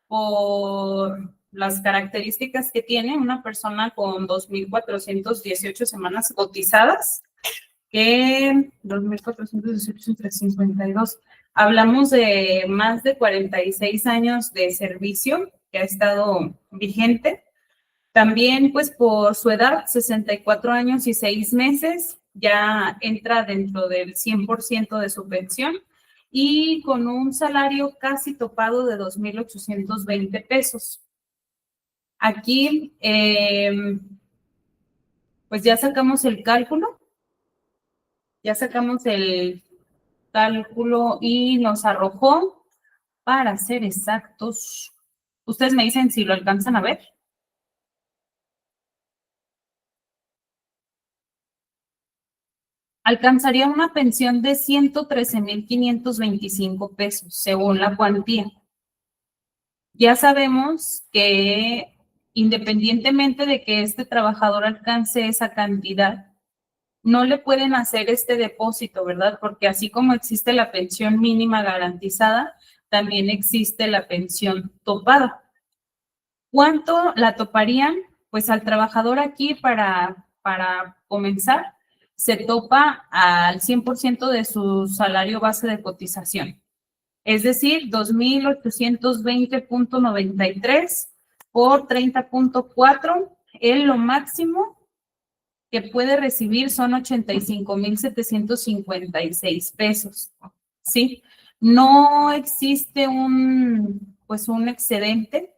por las características que tiene una persona con 2.418 semanas cotizadas, que 2.418 entre 52. Hablamos de más de 46 años de servicio que ha estado vigente. También, pues, por su edad, 64 años y 6 meses, ya entra dentro del 100% de su pensión y con un salario casi topado de 2.820 pesos. Aquí, pues ya sacamos el cálculo y nos arrojó, para ser exactos, ustedes me dicen si lo alcanzan a ver. Alcanzaría una pensión de 113,525 pesos, según la cuantía. Ya sabemos que independientemente de que este trabajador alcance esa cantidad, no le pueden hacer este depósito, ¿verdad? Porque así como existe la pensión mínima garantizada, también existe la pensión topada. ¿Cuánto la toparían? Pues al trabajador aquí, para comenzar, se topa al 100% de su salario base de cotización. Es decir, 2.820.93 por 30.4, lo máximo que puede recibir son 85,756 pesos, ¿sí? No existe un excedente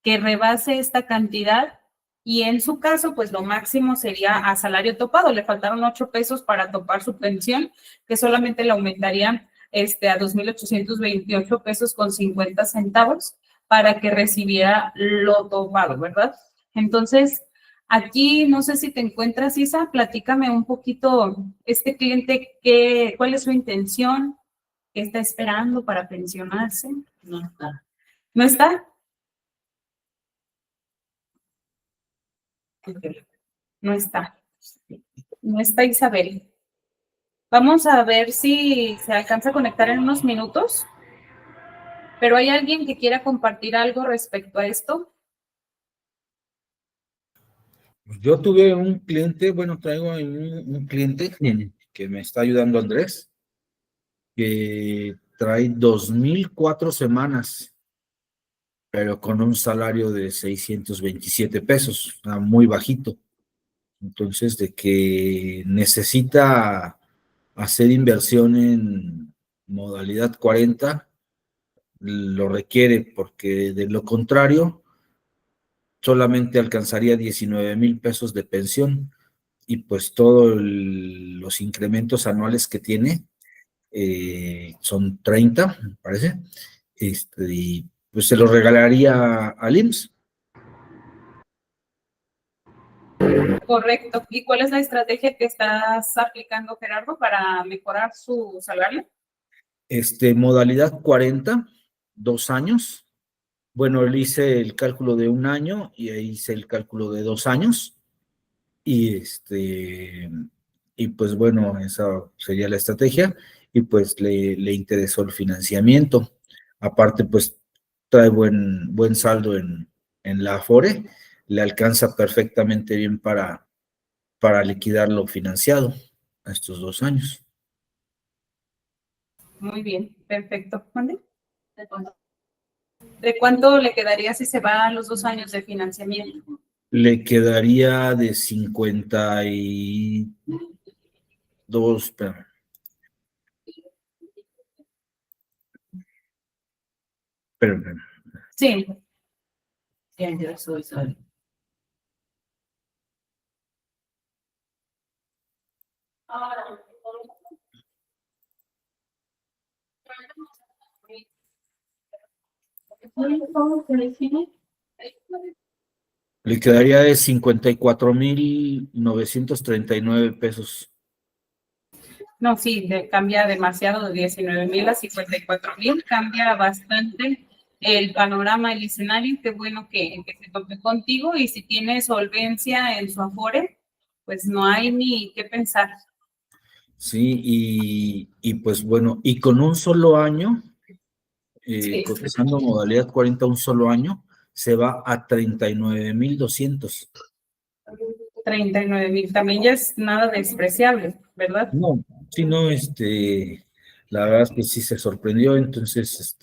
que rebase esta cantidad, y en su caso, pues lo máximo sería a salario topado. Le faltaron 8 pesos para topar su pensión, que solamente le aumentarían a 2.828 pesos con 50 centavos para que recibiera lo topado, ¿verdad? Entonces, aquí no sé si te encuentras, Isa, platícame un poquito, este cliente, ¿cuál es su intención? ¿Qué está esperando para pensionarse? No está. ¿No está? No está. No está Isabel. Vamos a ver si se alcanza a conectar en unos minutos. Pero ¿hay alguien que quiera compartir algo respecto a esto? Yo tuve un cliente, traigo un cliente que me está ayudando, Andrés, que trae 2,004 semanas, pero con un salario de 627 pesos, está muy bajito. Entonces, de que necesita hacer inversión en modalidad 40, lo requiere, porque de lo contrario, solamente alcanzaría 19,000 pesos de pensión, y pues todos los incrementos anuales que tiene son 30, me parece, y pues se lo regalaría al IMSS. Correcto. ¿Y cuál es la estrategia que estás aplicando, Gerardo, para mejorar su salario? Modalidad 40, 2 años. Bueno, le hice el cálculo de 1 año y ahí hice el cálculo de 2 años. Y pues bueno, esa sería la estrategia, y pues le interesó el financiamiento. Aparte, pues trae buen saldo en la Afore, le alcanza perfectamente bien para liquidar lo financiado a estos 2 años. Muy bien, perfecto. ¿Mande? ¿De cuánto le quedaría si se va a los 2 años de financiamiento? Le quedaría de 52, pero Sí. le quedaría de 54,939 pesos. No, sí, cambia demasiado, de 19,000 a 54,000, cambia bastante el panorama, el escenario. Qué bueno que se tope contigo, y si tiene solvencia en su Afore, pues no hay ni qué pensar. Sí, y pues bueno, y con un solo año Sí. cotizando modalidad 40 un solo año, se va a 39,200. 39,000. También ya es nada despreciable, ¿verdad? No, sí, no, la verdad es que sí se sorprendió, entonces,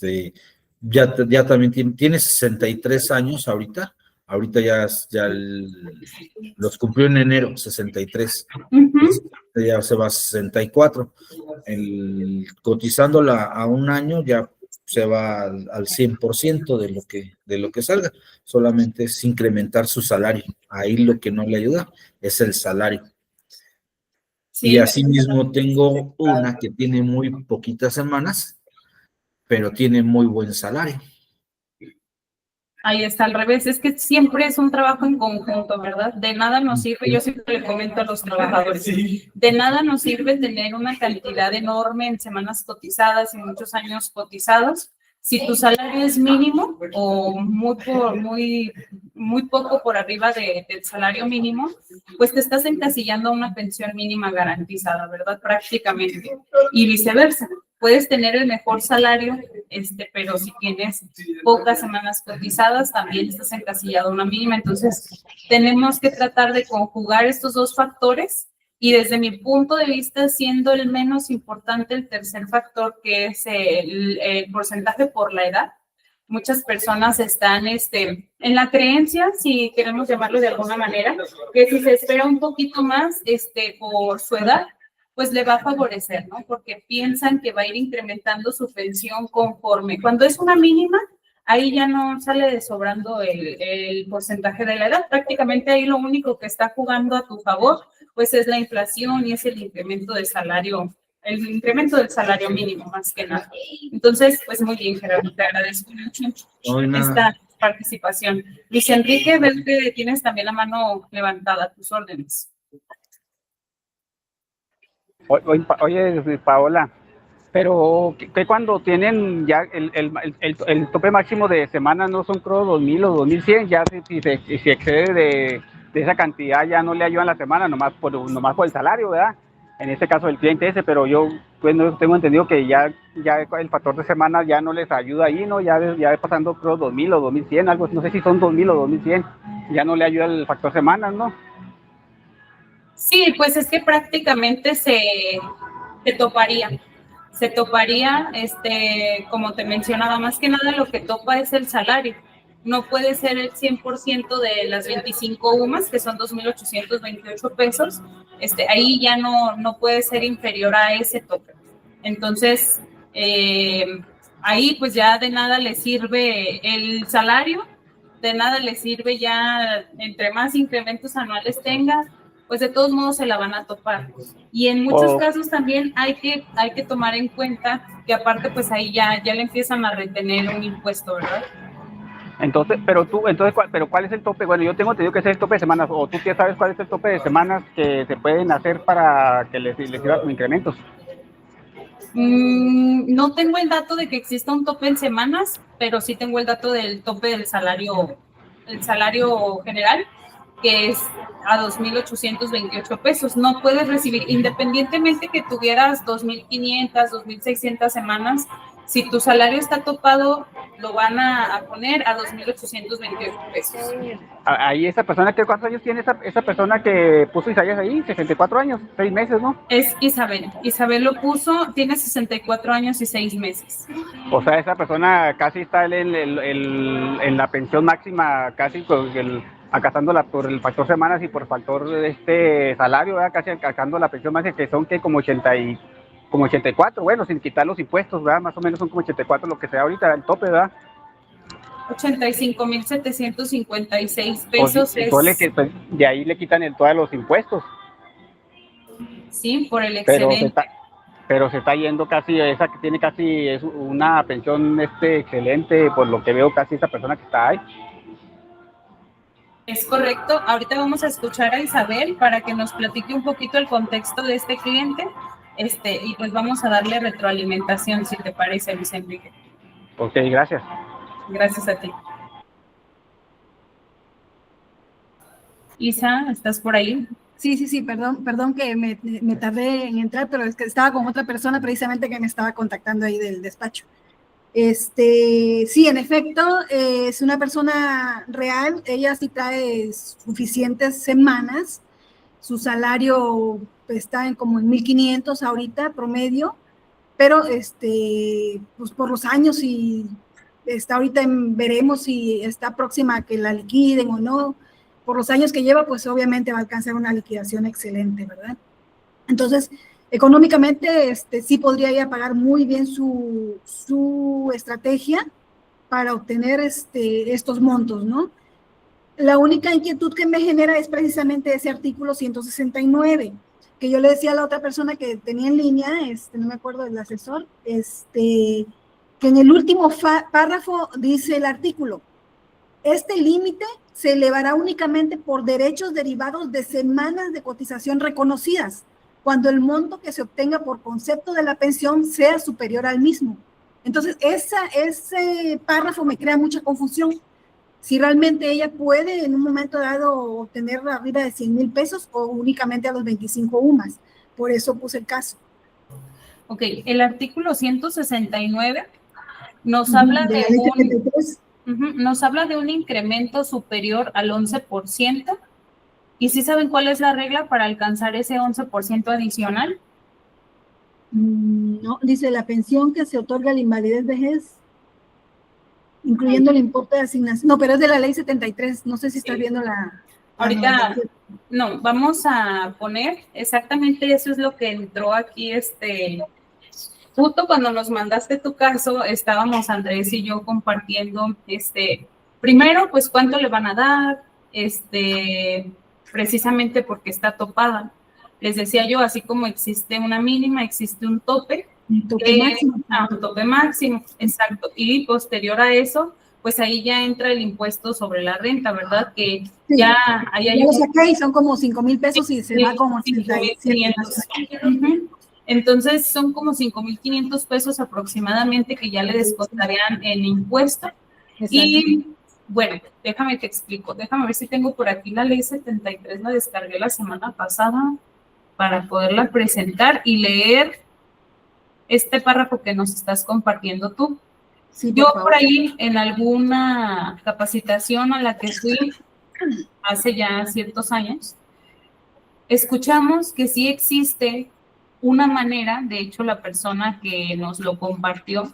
ya también tiene 63 años ahorita los cumplió en enero, 63, ya se va a 64, cotizándola a un año ya se va al 100% de lo que salga, solamente es incrementar su salario, ahí lo que no le ayuda es el salario. Y Sí, asimismo tengo una que tiene muy poquitas semanas, pero tiene muy buen salario. ahí está al revés. Es que siempre es un trabajo en conjunto, ¿verdad? De nada nos sirve, yo siempre le comento a los trabajadores, de nada nos sirve tener una cantidad enorme en semanas cotizadas y muchos años cotizados si tu salario es mínimo o muy poco por arriba del salario mínimo, pues te estás encasillando a una pensión mínima garantizada, ¿verdad? Prácticamente. Y viceversa. Puedes tener el mejor salario, pero si tienes pocas semanas cotizadas, también estás encasillado a una mínima. Entonces, tenemos que tratar de conjugar estos dos factores y desde mi punto de vista, siendo el menos importante el tercer factor, que es el porcentaje por la edad. Muchas personas están en la creencia, si queremos llamarlo de alguna manera, que si se espera un poquito más por su edad, pues le va a favorecer, ¿no? Porque piensan que va a ir incrementando su pensión conforme. Cuando es una mínima, ahí ya no sale de sobrando el porcentaje de la edad. Prácticamente ahí lo único que está jugando a tu favor, pues es la inflación y es el incremento del salario mínimo, más que nada. Entonces, pues muy bien, Gerardo, te agradezco mucho esta participación. Luis Enrique, veo que tienes también la mano levantada, tus órdenes. Oye, Paola, pero que cuando tienen ya el tope máximo de semanas no son creo 2,000 o 2,100, ya si se excede de esa cantidad ya no le ayudan la semana, nomás por el salario, ¿verdad? En este caso el cliente ese, pero yo pues no tengo entendido que ya el factor de semanas ya no les ayuda ahí, ¿no? Ya pasando creo 2,000 o 2,100, algo, no sé si son 2,000 o 2,100, ya no le ayuda el factor semanas, ¿no? Sí, pues es que prácticamente se toparía, como te mencionaba, más que nada lo que topa es el salario. No puede ser el 100% de las 25 UMAS, que son 2,828 pesos, ahí ya no puede ser inferior a ese tope. Entonces, ahí pues ya de nada le sirve el salario, de nada le sirve ya, entre más incrementos anuales tenga, pues de todos modos se la van a topar. Y en muchos casos también hay que tomar en cuenta que aparte pues ahí ya le empiezan a retener un impuesto, ¿verdad? Entonces, ¿cuál es el tope? Bueno, yo tengo entendido que es el tope de semanas, o tú ya sabes cuál es el tope de semanas que se pueden hacer para que les sirvan los incrementos. No tengo el dato de que exista un tope en semanas, pero sí tengo el dato del tope del salario general, que es a 2,828 pesos. No puedes recibir, independientemente que tuvieras 2,500, 2,600 semanas, si tu salario está topado, lo van a poner a 2,828 pesos. Ahí esa persona, ¿cuántos años tiene esa persona que puso Isaías ahí? 64 años, 6 meses, ¿no? Es Isabel. Isabel lo puso, tiene 64 años y 6 meses. O sea, esa persona casi está en la pensión máxima, casi alcanzándola por el factor semanas y por factor salario, ¿verdad? Casi alcanzando la pensión máxima, que son como 84, bueno, sin quitar los impuestos, ¿verdad? Más o menos son como 84 lo que sea ahorita, el tope, ¿verdad? 85,756 pesos. Pues, de ahí le quitan todos los impuestos. Sí, por el excedente. Pero se está yendo casi, esa que tiene casi es una pensión excelente, por lo que veo casi esa persona que está ahí. Es correcto. Ahorita vamos a escuchar a Isabel para que nos platique un poquito el contexto de este cliente, y pues vamos a darle retroalimentación, si te parece, Luis Enrique. Ok, gracias. Gracias a ti. Isa, ¿estás por ahí? Sí, perdón que me tardé en entrar, pero es que estaba con otra persona precisamente que me estaba contactando ahí del despacho. Sí, en efecto, es una persona real, ella sí trae suficientes semanas, su salario está como en 1,500 ahorita promedio, pero pues por los años y está ahorita veremos si está próxima a que la liquiden o no, por los años que lleva, pues obviamente va a alcanzar una liquidación excelente, ¿verdad? Entonces, económicamente, sí podría ella pagar muy bien su estrategia para obtener estos montos, ¿no? La única inquietud que me genera es precisamente ese artículo 169, que yo le decía a la otra persona que tenía en línea, no me acuerdo del asesor, que en el último párrafo dice el artículo, este límite se elevará únicamente por derechos derivados de semanas de cotización reconocidas, cuando el monto que se obtenga por concepto de la pensión sea superior al mismo. Entonces, ese párrafo me crea mucha confusión. Si realmente ella puede en un momento dado obtener arriba de 100,000 pesos o únicamente a los 25 UMAS. Por eso puse el caso. Ok, el artículo 169 nos habla de la ley 73. nos habla de un incremento superior al 11%. ¿Y sí saben cuál es la regla para alcanzar ese 11% adicional? No, dice la pensión que se otorga a la invalidez vejez, incluyendo el importe de asignación. No, pero es de la ley 73. No sé si estás viendo la ahorita, no, vamos a poner exactamente eso es lo que entró aquí, justo cuando nos mandaste tu caso, estábamos Andrés y yo compartiendo, primero, pues cuánto le van a dar, precisamente porque está topada. Les decía yo, así como existe una mínima, existe un tope. Un tope máximo. Un tope máximo, exacto. Y posterior a eso, pues ahí ya entra el impuesto sobre la renta, ¿verdad? Que sí, ya ahí hay ya lo saqué y son como 5,000 pesos y se va como 5,500. Entonces son como 5,500 pesos aproximadamente que ya le descontarían en impuesto. Exacto. Y bueno, déjame te explico, déjame ver si tengo por aquí la ley 73, la descargué la semana pasada para poderla presentar y leer este párrafo que nos estás compartiendo tú. Sí, yo por ahí en alguna capacitación a la que fui hace ya ciertos años, escuchamos que sí existe una manera, de hecho la persona que nos lo compartió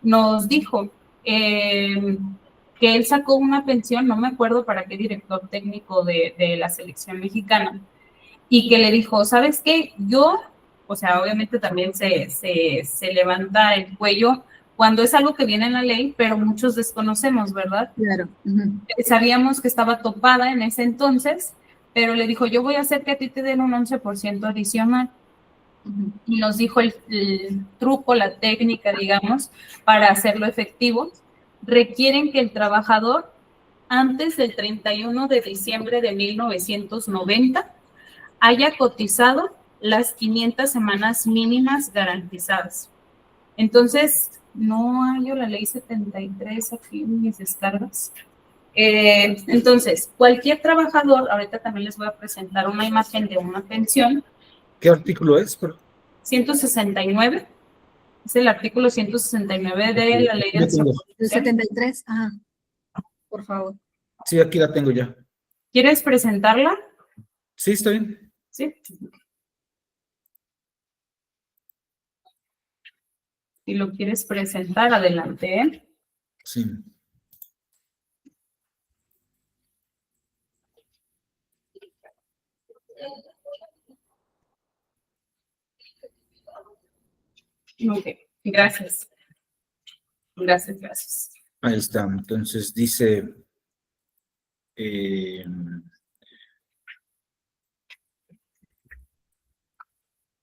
nos dijo que él sacó una pensión, no me acuerdo para qué director técnico de la selección mexicana, y que le dijo, ¿sabes qué? Yo, o sea, obviamente también se levanta el cuello cuando es algo que viene en la ley, pero muchos desconocemos, ¿verdad? Claro. Sabíamos que estaba topada en ese entonces, pero le dijo, yo voy a hacer que a ti te den un 11% adicional. Y nos dijo el truco, la técnica, digamos, para hacerlo efectivo. Requieren que el trabajador, antes del 31 de diciembre de 1990, haya cotizado las 500 semanas mínimas garantizadas. Entonces, no hallo la ley 73 aquí en mis descargas. Entonces, cualquier trabajador, ahorita también les voy a presentar una imagen de una pensión. ¿Qué artículo es? 169. Es el artículo 169 de la ley del Seguro Social. 73, ajá. Por favor. Sí, aquí la tengo ya. ¿Quieres presentarla? Sí, está bien. Sí. Si lo quieres presentar, adelante. Sí. Ok, gracias. Gracias. Ahí está. Entonces dice,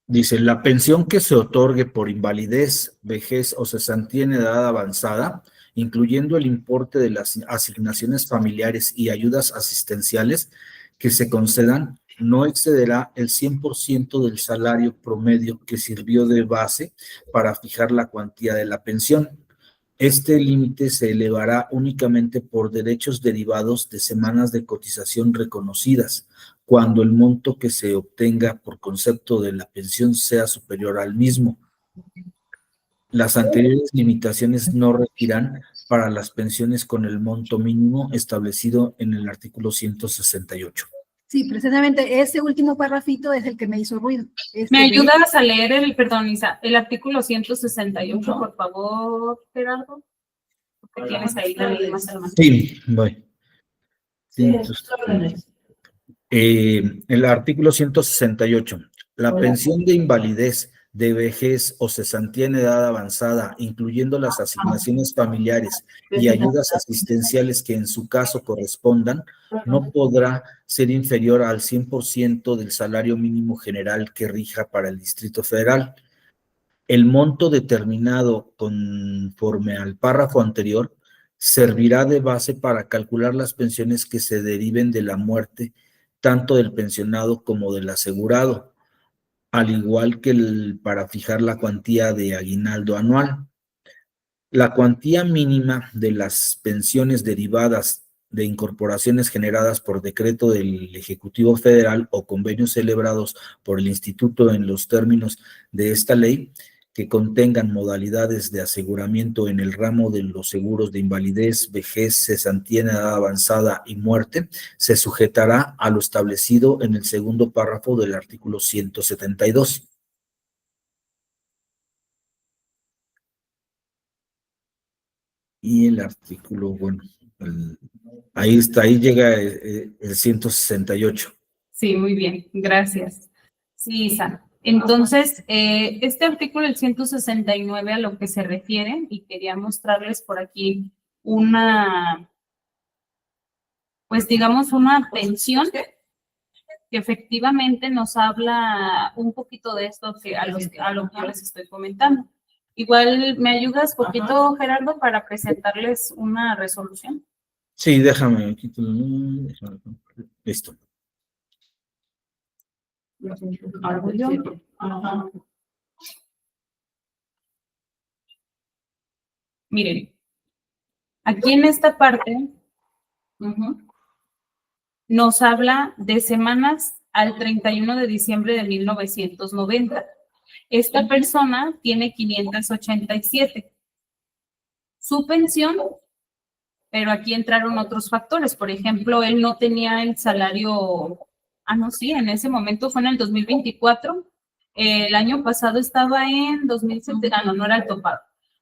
dice, la pensión que se otorgue por invalidez, vejez o cesantía en edad avanzada, incluyendo el importe de las asignaciones familiares y ayudas asistenciales que se concedan, no excederá el 100% del salario promedio que sirvió de base para fijar la cuantía de la pensión. Este límite se elevará únicamente por derechos derivados de semanas de cotización reconocidas, cuando el monto que se obtenga por concepto de la pensión sea superior al mismo. Las anteriores limitaciones no regirán para las pensiones con el monto mínimo establecido en el artículo 168. Sí, precisamente ese último parrafito es el que me hizo ruido. ¿Me ayudas a leer perdón, Isa, el artículo 168, por favor, Gerardo? Porque tienes ahí la ley más hermana. Sí, voy. El artículo 168. La pensión de invalidez, de vejez o cesantía en edad avanzada, incluyendo las asignaciones familiares y ayudas asistenciales que en su caso correspondan, no podrá ser inferior al 100% del salario mínimo general que rija para el Distrito Federal. El monto determinado conforme al párrafo anterior servirá de base para calcular las pensiones que se deriven de la muerte tanto del pensionado como del asegurado, al igual que para fijar la cuantía de aguinaldo anual. La cuantía mínima de las pensiones derivadas de incorporaciones generadas por decreto del Ejecutivo Federal o convenios celebrados por el Instituto en los términos de esta ley, que contengan modalidades de aseguramiento en el ramo de los seguros de invalidez, vejez, cesantía en edad avanzada y muerte, se sujetará a lo establecido en el segundo párrafo del artículo 172. Y el artículo, bueno, ahí está, ahí llega el 168. Sí, muy bien, gracias. Sí, Isa. Entonces, este artículo, el 169, a lo que se refiere, y quería mostrarles por aquí pues digamos, una pensión que efectivamente nos habla un poquito de esto a lo que yo les estoy comentando. Igual, ¿me ayudas poquito, Gerardo, para presentarles una resolución? Sí, déjame. Listo. Miren, aquí en esta parte nos habla de semanas al 31 de diciembre de 1990. Esta persona tiene 587. Su pensión, pero aquí entraron otros factores. Por ejemplo, él no tenía el salario. No, sí, en ese momento fue en el 2024. El año pasado estaba en 2007. No era el topado.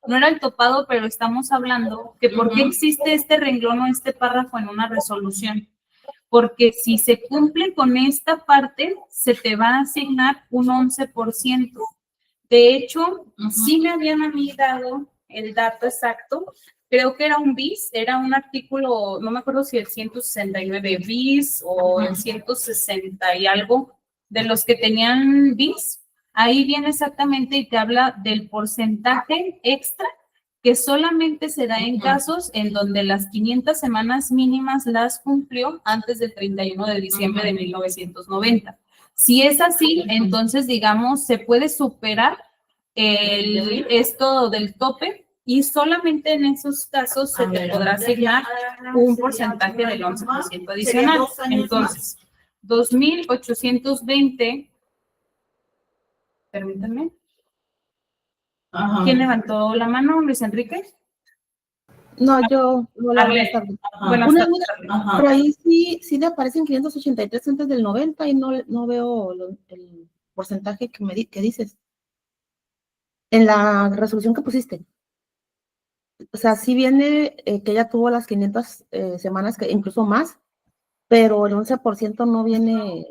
No era el topado, pero estamos hablando que por qué existe este renglón o este párrafo en una resolución. Porque si se cumple con esta parte, se te va a asignar un 11%. De hecho, sí me habían a mí dado el dato exacto. Creo que era un bis, era un artículo, no me acuerdo si el 169 bis o el 160 y algo, de los que tenían bis. Ahí viene exactamente y te habla del porcentaje extra que solamente se da en casos en donde las 500 semanas mínimas las cumplió antes del 31 de diciembre de 1990. Si es así, entonces, digamos, se puede superar esto del tope y solamente en esos casos se te podrá asignar un porcentaje del 11% adicional. Entonces, 2,820, permítanme. ¿Quién levantó la mano? ¿Luis Enrique? No, yo no la voy a estar. Buenas Una tardes. duda, por ahí sí le aparecen 583 antes del 90 y no veo el porcentaje que dices. En la resolución que pusiste. O sea, sí viene que ella tuvo las 500 semanas, que incluso más, pero el 11% no viene.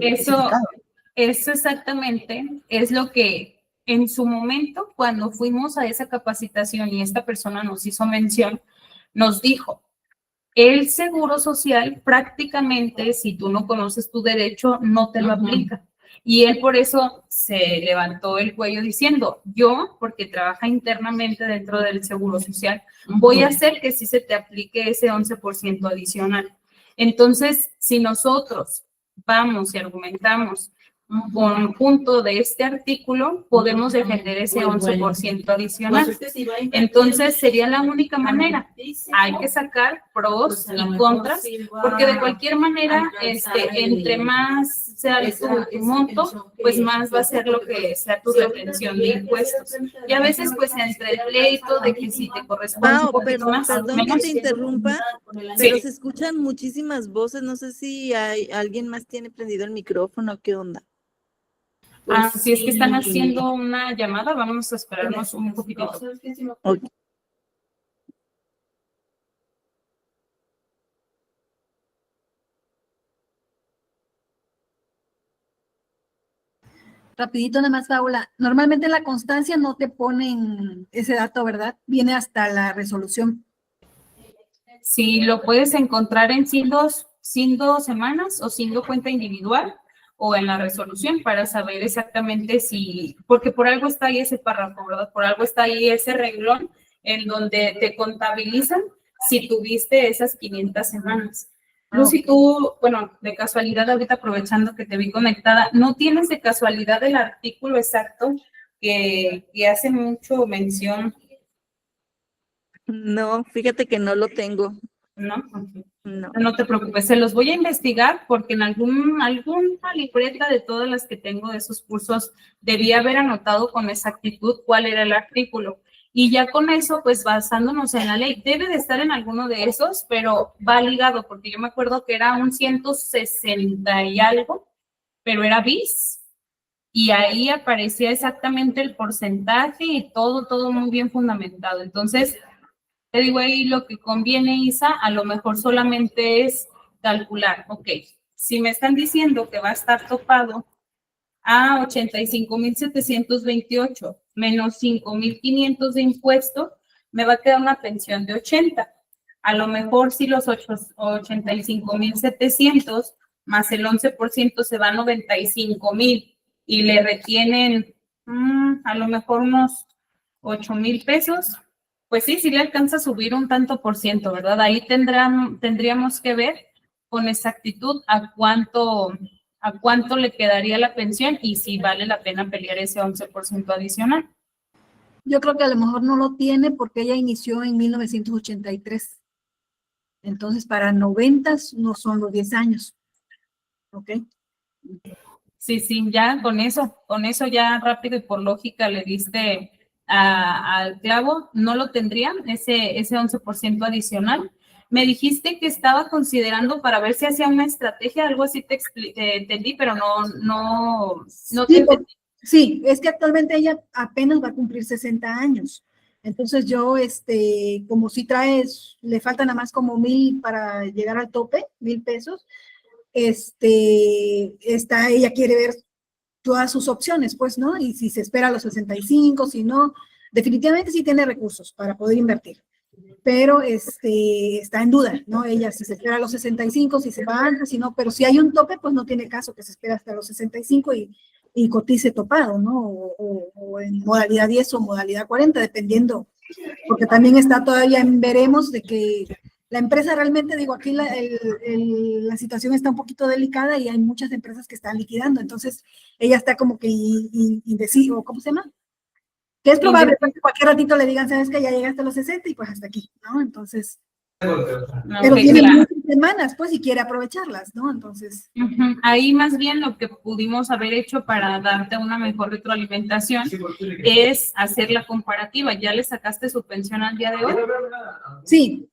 Eso exactamente es lo que en su momento, cuando fuimos a esa capacitación y esta persona nos hizo mención, nos dijo, el seguro social prácticamente, si tú no conoces tu derecho, no te lo aplica. Y él por eso se levantó el cuello diciendo, yo, porque trabaja internamente dentro del seguro social, voy a hacer que sí se te aplique ese 11% adicional. Entonces, si nosotros vamos y argumentamos conjunto de este artículo, podemos defender ese 11% adicional. Entonces, sería la única manera. Hay que sacar pros y contras, porque de cualquier manera, entre más sea tu monto, pues más va a ser lo que sea tu retención de impuestos. Y a veces, pues, entre el pleito de que si te corresponde un poquito más, Perdón que menos. te interrumpa, pero se escuchan muchísimas voces. No sé si alguien más tiene prendido el micrófono, ¿qué onda? Si es que están haciendo una llamada, vamos a esperarnos un poquitito. Ok. Rapidito nada más, Paula. Normalmente en la constancia no te ponen ese dato, ¿verdad? Viene hasta la resolución. Si lo puedes encontrar en siendo semanas o siendo cuenta individual o en la resolución para saber exactamente si, porque por algo está ahí ese párrafo, ¿verdad? Por algo está ahí ese renglón en donde te contabilizan si tuviste esas 500 semanas. Lucy, tú, bueno, de casualidad, ahorita aprovechando que te vi conectada, ¿no tienes de casualidad el artículo exacto que hace mucho mención? No, fíjate que no lo tengo. ¿No? Okay. No. No te preocupes, se los voy a investigar porque en alguna libreta de todas las que tengo de esos cursos debía haber anotado con exactitud cuál era el artículo. Y ya con eso, pues basándonos en la ley, debe de estar en alguno de esos, pero va ligado, porque yo me acuerdo que era un 160 y algo, pero era bis, y ahí aparecía exactamente el porcentaje y todo muy bien fundamentado. Entonces, te digo ahí lo que conviene, Isa, a lo mejor solamente es calcular, ok, si me están diciendo que va a estar topado a 85,728 menos 5,500 de impuesto, me va a quedar una pensión de 80. A lo mejor si los 85,700 más el 11% se va a 95,000 y le retienen a lo mejor unos 8,000 pesos, pues sí le alcanza a subir un tanto por ciento, ¿verdad? Ahí tendríamos que ver con exactitud a cuánto le quedaría la pensión y si vale la pena pelear ese 11% adicional. Yo creo que a lo mejor no lo tiene porque ella inició en 1983. Entonces, para 90 no son los 10 años. ¿Ok? Sí, ya con eso ya rápido y por lógica le diste al clavo, no lo tendrían, ese 11% adicional. Me dijiste que estaba considerando para ver si hacía una estrategia, algo así te entendí, pero no sí, sí, es que actualmente ella apenas va a cumplir 60 años. Entonces yo, como si traes, le faltan nada más como 1,000 para llegar al tope, 1,000 pesos, ella quiere ver todas sus opciones, pues, ¿no? Y si se espera a los 65, si no, definitivamente sí tiene recursos para poder invertir, pero está en duda, ¿no? Ella si se espera a los 65, si se va antes, si no, pero si hay un tope, pues no tiene caso que se espera hasta los 65 y cotice topado, ¿no? O en modalidad 10 o modalidad 40, dependiendo, porque también está todavía en veremos de que la empresa realmente, digo, aquí la situación está un poquito delicada y hay muchas empresas que están liquidando, entonces ella está como que indecisa, ¿cómo se llama? Que es probable que cualquier ratito le digan, sabes que ya llegaste a los 60 y pues hasta aquí, ¿no? Entonces, pero tiene muchas semanas, pues, y quiere aprovecharlas, ¿no? Entonces. Ahí más bien lo que pudimos haber hecho para darte una mejor retroalimentación es hacer la comparativa. ¿Ya le sacaste su pensión al día de hoy? Sí.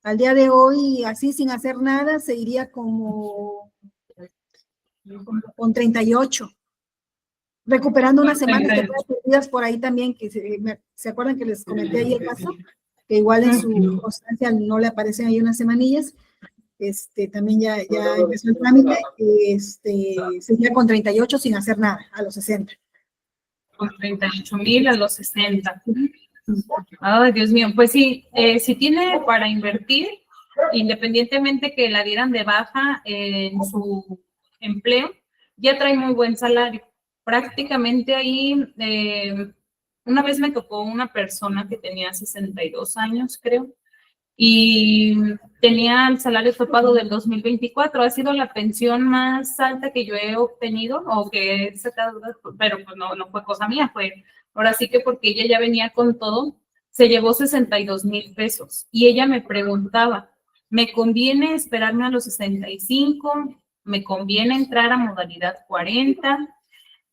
Al día de hoy, así sin hacer nada, se iría como con 38. Recuperando unas semanas que fueron perdidas por ahí también, que se acuerdan que les comenté ahí el caso, que igual en su constancia no le aparecen ahí unas semanillas, también ya empezó el trámite, sería con 38 sin hacer nada, a los 60. Con 38,000 a los 60. Ay, Dios mío, pues sí, si tiene para invertir, independientemente que la dieran de baja en su empleo, ya trae muy buen salario. Prácticamente ahí, una vez me tocó una persona que tenía 62 años, creo, y tenía el salario topado del 2024. Ha sido la pensión más alta que yo he obtenido o que he sacado, pero pues no fue cosa mía, fue ahora sí que porque ella ya venía con todo, se llevó 62,000 pesos y ella me preguntaba, ¿me conviene esperarme a los 65? ¿Me conviene entrar a modalidad 40?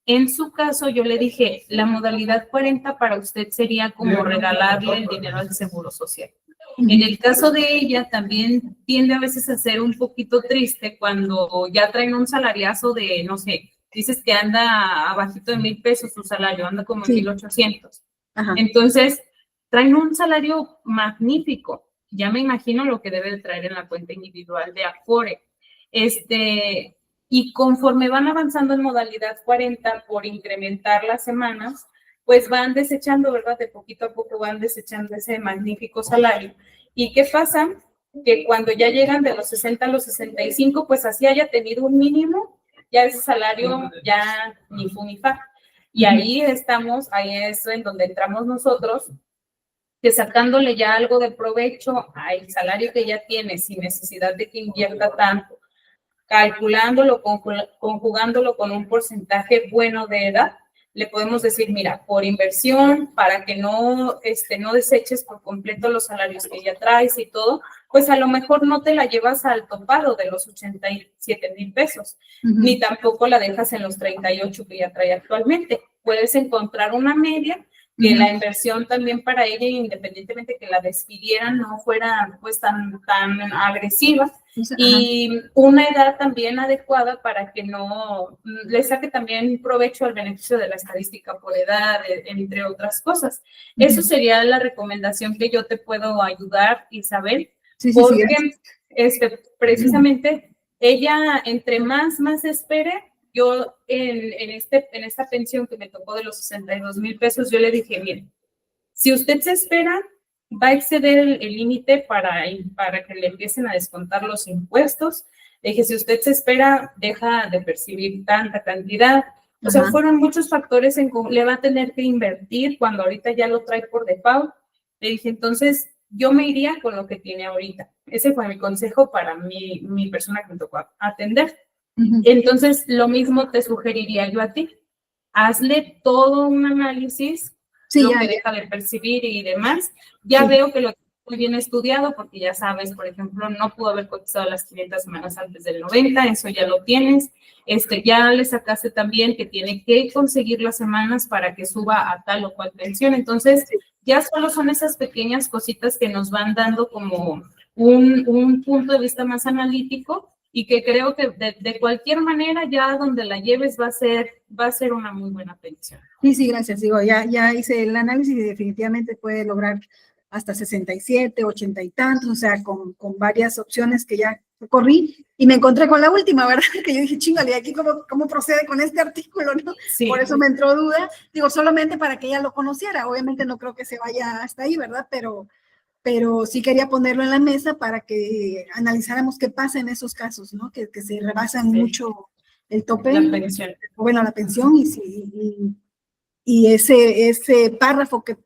En su caso, yo le dije, la modalidad 40 para usted sería como regalarle el dinero al Seguro Social. En el caso de ella, también tiende a veces a ser un poquito triste cuando ya traen un salariazo de, no sé, dices que anda abajito de 1,000 pesos su salario, anda como en 1,800. Entonces, traen un salario magnífico. Ya me imagino lo que debe de traer en la cuenta individual de Afore. Y conforme van avanzando en modalidad 40 por incrementar las semanas, pues van desechando, ¿verdad? De poquito a poco van desechando ese magnífico salario. ¿Y qué pasa? Que cuando ya llegan de los 60 a los 65, pues así haya tenido un mínimo, ya ese salario ya ni fu ni fa. Y ahí estamos, ahí es en donde entramos nosotros, que sacándole ya algo de provecho al salario que ya tiene sin necesidad de que invierta tanto, calculándolo, conjugándolo con un porcentaje bueno de edad, le podemos decir, mira, por inversión, para que no deseches por completo los salarios que ya traes y todo, pues a lo mejor no te la llevas al topado de los 87,000 pesos, ni tampoco la dejas en los 38 que ya trae actualmente. Puedes encontrar una media que la inversión también para ella, independientemente que la despidieran, no fuera pues tan agresiva, y una edad también adecuada para que no le saque también provecho al beneficio de la estadística por edad, entre otras cosas. Eso sería la recomendación que yo te puedo ayudar, Isabel, porque precisamente ella, entre más espere, yo en esta pensión que me tocó de los 62,000 pesos, yo le dije, bien, si usted se espera, va a exceder el límite para que le empiecen a descontar los impuestos. Le dije, si usted se espera, deja de percibir tanta cantidad. O sea, fueron muchos factores le va a tener que invertir cuando ahorita ya lo trae por default. Le dije, entonces, yo me iría con lo que tiene ahorita. Ese fue mi consejo para mi persona que me tocó atender. Entonces, lo mismo te sugeriría yo a ti. Hazle todo un análisis, lo que deja de percibir y demás. Ya veo que lo tienes muy bien estudiado, porque ya sabes, por ejemplo, no pudo haber cotizado las 500 semanas antes del 90, eso ya lo tienes. Ya le sacaste también que tiene que conseguir las semanas para que suba a tal o cual pensión. Entonces, ya solo son esas pequeñas cositas que nos van dando como un punto de vista más analítico, y que creo que de cualquier manera, ya donde la lleves va a ser una muy buena pensión. Sí, gracias. Digo, ya hice el análisis y definitivamente puede lograr hasta 67, 80 y tantos, o sea, con varias opciones que ya corrí, y me encontré con la última, ¿verdad? Que yo dije, chingale, ¿aquí cómo procede con este artículo, no? Sí. Por eso me entró duda. Digo, solamente para que ella lo conociera. Obviamente no creo que se vaya hasta ahí, ¿verdad? Pero sí quería ponerlo en la mesa para que analizáramos qué pasa en esos casos, ¿no? Que se rebasan mucho el tope. La pensión. Bueno, la pensión, y ese párrafo que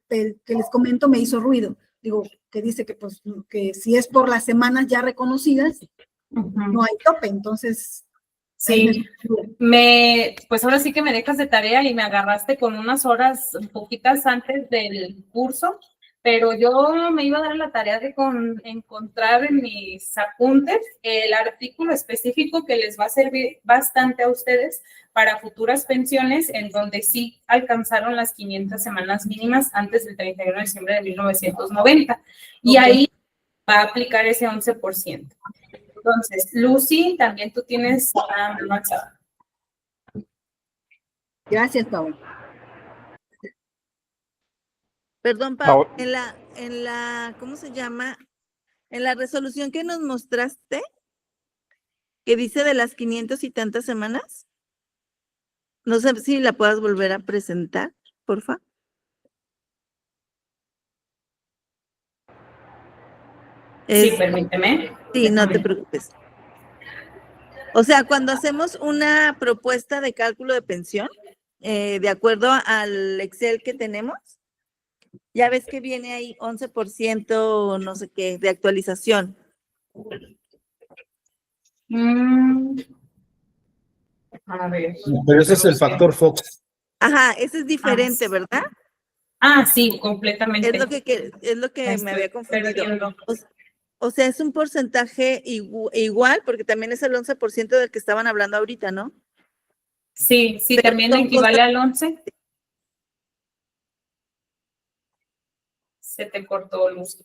les comento me hizo ruido. Digo, que dice que, pues, que si es por las semanas ya reconocidas, no hay tope, entonces... Sí, pues ahora sí que me dejas de tarea y me agarraste con unas horas poquitas antes del curso, pero yo me iba a dar la tarea de encontrar en mis apuntes el artículo específico que les va a servir bastante a ustedes para futuras pensiones, en donde sí alcanzaron las 500 semanas mínimas antes del 31 de diciembre de 1990. Y ahí va a aplicar ese 11%. Entonces, Lucy, también tú tienes una WhatsApp. Gracias, Paola. Perdón, Pau, en la, ¿cómo se llama? En la resolución que nos mostraste, que dice de las 500 y tantas semanas, no sé si la puedas volver a presentar, porfa. Sí, permíteme. Sí, no te preocupes. O sea, cuando hacemos una propuesta de cálculo de pensión, de acuerdo al Excel que tenemos, Ya ves que viene ahí 11%, no sé qué, de actualización. A ver. Pero ese es el factor Fox. Ajá, ese es diferente, sí. ¿verdad? Sí, completamente. Es lo que me había confundido. Perdiendo. O sea, es un porcentaje igual, porque también es el 11% del que estaban hablando ahorita, ¿no? Sí, Pero también son equivale al 11. Se te cortó, Luz.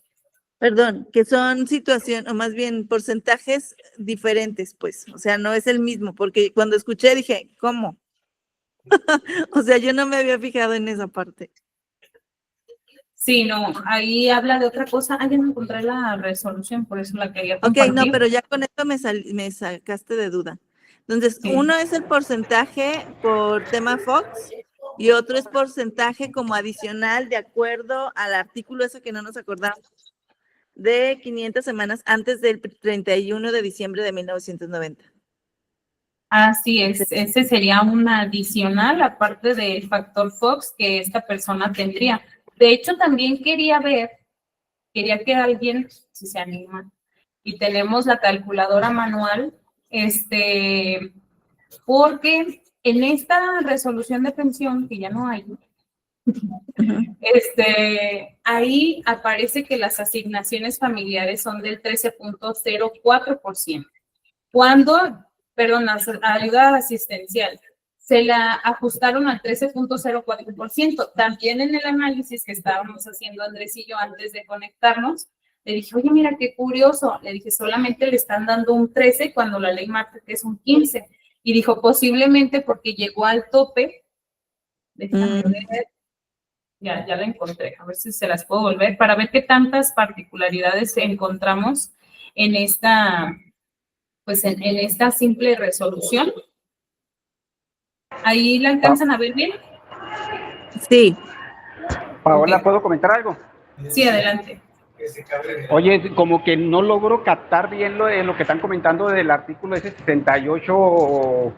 Perdón, que son situaciones, o más bien porcentajes diferentes, pues. O sea, no es el mismo, porque cuando escuché dije, ¿cómo? O sea, yo no me había fijado en esa parte. Sí, no, ahí habla de otra cosa. Ya no encontré la resolución, por eso la quería Ok, compartir. no, pero ya con esto me sacaste de duda. Entonces, Sí. uno es el porcentaje por tema Fox y otro es porcentaje como adicional de acuerdo al artículo ese que no nos acordamos, de 500 semanas antes del 31 de diciembre de 1990. Así es, ese sería un adicional aparte del factor Fox que esta persona tendría. De hecho, también quería que alguien, si se anima, y tenemos la calculadora manual, porque en esta resolución de pensión, que ya no hay, ahí aparece que las asignaciones familiares son del 13.04%. Perdón, ayuda asistencial, se la ajustaron al 13.04%. También en el análisis que estábamos haciendo Andrés y yo antes de conectarnos, le dije, oye, mira qué curioso. Le dije, solamente le están dando un 13 cuando la ley marca que es un 15. Y dijo, posiblemente porque llegó al tope. Déjame ver. Ya la encontré. A ver si se las puedo volver para ver qué tantas particularidades encontramos en esta, pues en esta simple resolución. ¿Ahí la alcanzan a ver bien? Sí. Paola, Okay. ¿puedo comentar algo? Sí, adelante. Oye, como que no logro captar bien lo que están comentando del artículo ese 68,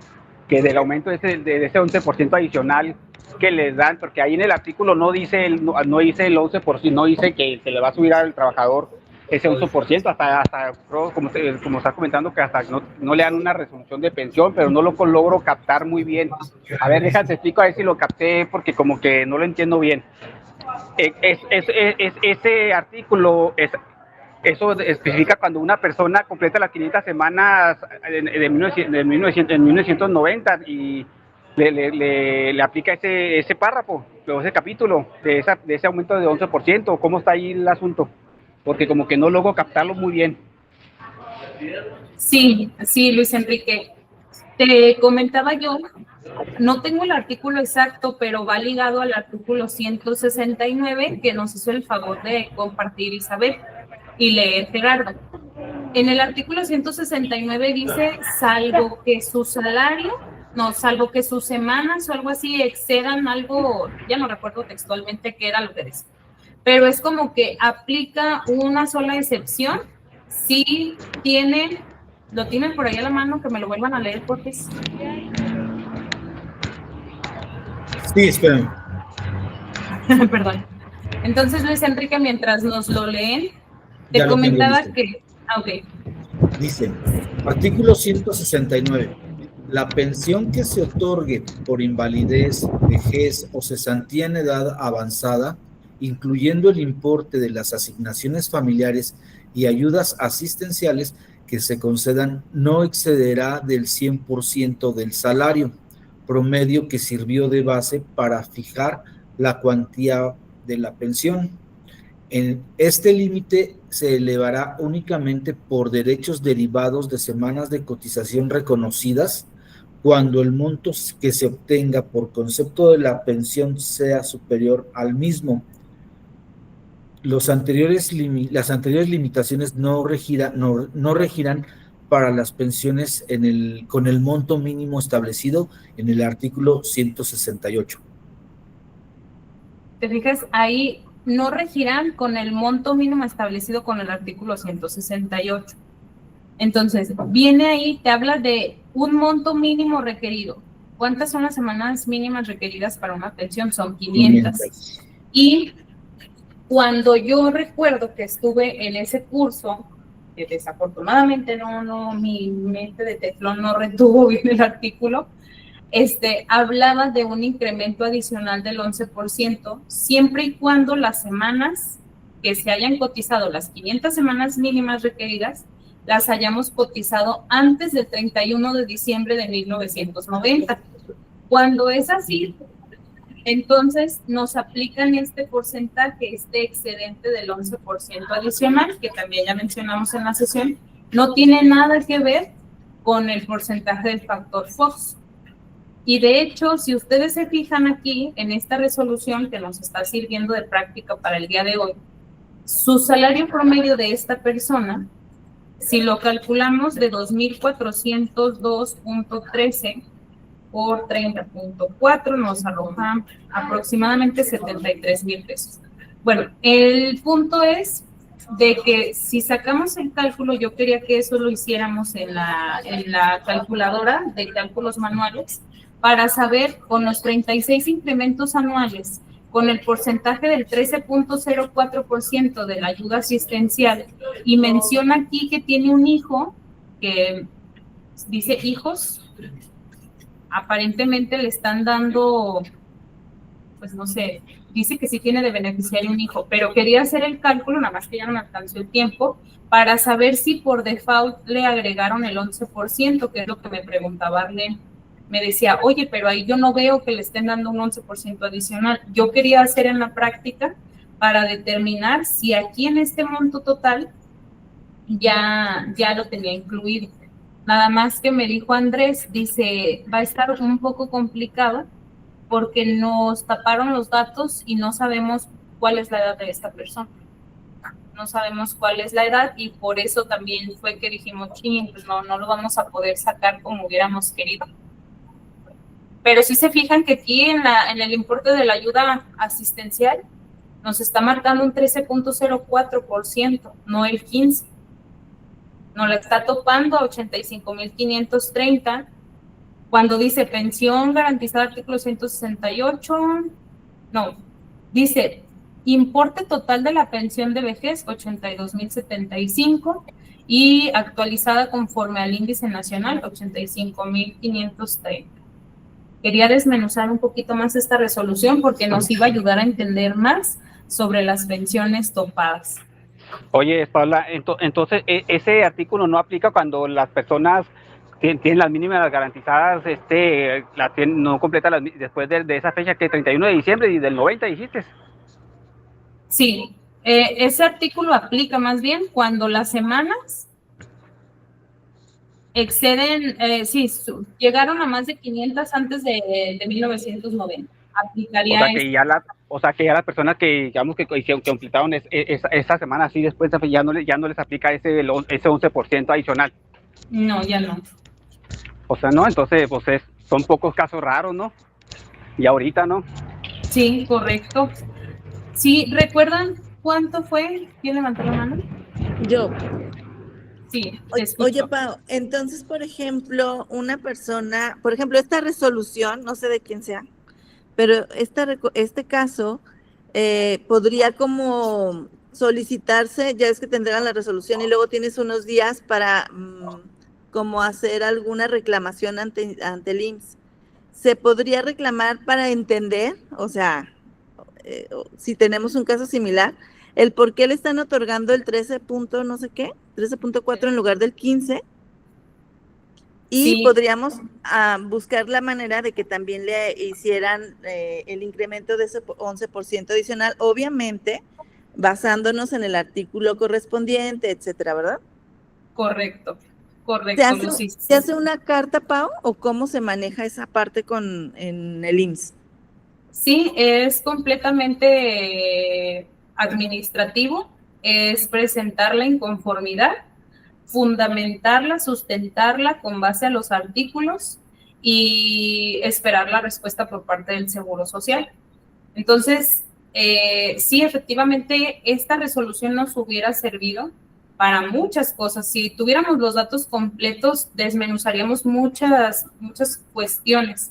que del aumento de ese 11% adicional que les dan, porque ahí en el artículo no dice no dice el 11%, no dice que se le va a subir al trabajador ese 11%, hasta como está comentando, que hasta no le dan una resolución de pensión, pero no lo logro captar muy bien. A ver, déjate explico a ver si lo capté, porque como que no lo entiendo bien. Ese artículo eso especifica cuando una persona completa las 500 semanas en 1990 y le aplica ese párrafo, o ese capítulo de ese aumento de 11%. ¿Cómo está ahí el asunto? Porque como que no logro captarlo muy bien. Sí, Luis Enrique. Te comentaba yo, no tengo el artículo exacto, pero va ligado al artículo 169 que nos hizo el favor de compartir Isabel y leer Gerardo. En el artículo 169 dice, salvo que sus semanas o algo así excedan algo, ya no recuerdo textualmente qué era lo que decía, pero es como que aplica una sola excepción si lo tienen por ahí a la mano, que me lo vuelvan a leer, porque Sí, espérame. Perdón. Entonces, Luis Enrique, mientras nos lo leen, te Ya lo tengo comentaba listo. que... Ok. Dice, artículo 169. La pensión que se otorgue por invalidez, vejez o cesantía en edad avanzada, incluyendo el importe de las asignaciones familiares y ayudas asistenciales que se concedan, no excederá del 100% del salario promedio que sirvió de base para fijar la cuantía de la pensión. En este límite se elevará únicamente por derechos derivados de semanas de cotización reconocidas cuando el monto que se obtenga por concepto de la pensión sea superior al mismo. Las anteriores limitaciones no regirán para las pensiones con el monto mínimo establecido en el artículo 168. ¿Te fijas? Ahí no regirán con el monto mínimo establecido con el artículo 168. Entonces, viene ahí, te habla de un monto mínimo requerido. ¿Cuántas son las semanas mínimas requeridas para una pensión? Son 500. Y Cuando yo recuerdo que estuve en ese curso, que desafortunadamente mi mente de teflón no retuvo bien el artículo, hablaba de un incremento adicional del 11%, siempre y cuando las semanas que se hayan cotizado, las 500 semanas mínimas requeridas, las hayamos cotizado antes del 31 de diciembre de 1990. Cuando es así, entonces nos aplican este porcentaje, este excedente del 11% adicional, que también ya mencionamos en la sesión, no tiene nada que ver con el porcentaje del factor Fox. Y de hecho, si ustedes se fijan aquí en esta resolución que nos está sirviendo de práctica para el día de hoy, su salario promedio de esta persona, si lo calculamos de 2,402.13 por 30.4, nos arroja aproximadamente 73,000 pesos. Bueno, el punto es de que si sacamos el cálculo, yo quería que eso lo hiciéramos en la calculadora de cálculos manuales, para saber con los 36 incrementos anuales, con el porcentaje del 13.04% de la ayuda asistencial, y menciona aquí que tiene un hijo, que dice hijos, aparentemente le están dando, pues no sé, dice que sí tiene de beneficiario un hijo, pero quería hacer el cálculo, nada más que ya no me alcanzó el tiempo, para saber si por default le agregaron el 11%, que es lo que me preguntaba Arlene. Me decía, oye, pero ahí yo no veo que le estén dando un 11% adicional. Yo quería hacer en la práctica para determinar si aquí en este monto total ya lo tenía incluido. Nada más que me dijo Andrés, dice, va a estar un poco complicado porque nos taparon los datos y no sabemos cuál es la edad de esta persona. No sabemos cuál es la edad y por eso también fue que dijimos, pues no lo vamos a poder sacar como hubiéramos querido. Pero si se fijan que aquí en el importe de la ayuda asistencial nos está marcando un 13.04%, no el 15%. Nos la está topando a 85,530. Cuando dice pensión garantizada artículo 168, no, dice importe total de la pensión de vejez 82,075 y actualizada conforme al índice nacional 85,530. Quería desmenuzar un poquito más esta resolución porque nos iba a ayudar a entender más sobre las pensiones topadas. Oye, Paula, entonces ese artículo no aplica cuando las personas tienen las mínimas garantizadas, no completa después de esa fecha, que 31 de diciembre y del 90, dijiste. Sí, ese artículo aplica más bien cuando las semanas exceden, llegaron a más de 500 antes de 1990. Aplicaría o sea que ya las personas que digamos que completaron esa semana, así después ya no les aplica ese 11% adicional. No, ya no. O sea, no, entonces pues son pocos casos raros, ¿no? Y ahorita, ¿no? Sí, correcto. Sí, ¿recuerdan cuánto fue? ¿Quién levantó la mano? Yo. Sí, oye, Pau, entonces, por ejemplo, una persona, por ejemplo, esta resolución, no sé de quién sea, pero este caso podría como solicitarse, ya es que tendrán la resolución y luego tienes unos días para como hacer alguna reclamación ante el IMSS. ¿Se podría reclamar para entender, o sea, si tenemos un caso similar, el por qué le están otorgando el 13.4 en lugar del 15%? Y sí, podríamos buscar la manera de que también le hicieran el incremento de ese 11% adicional, obviamente basándonos en el artículo correspondiente, etcétera, ¿verdad? Correcto. ¿Se hace una carta, Pau, o cómo se maneja esa parte en el IMSS? Sí, es completamente administrativo, es presentar la inconformidad, fundamentarla, sustentarla con base a los artículos y esperar la respuesta por parte del Seguro Social. Entonces, sí, efectivamente, esta resolución nos hubiera servido para muchas cosas. Si tuviéramos los datos completos, desmenuzaríamos muchas cuestiones.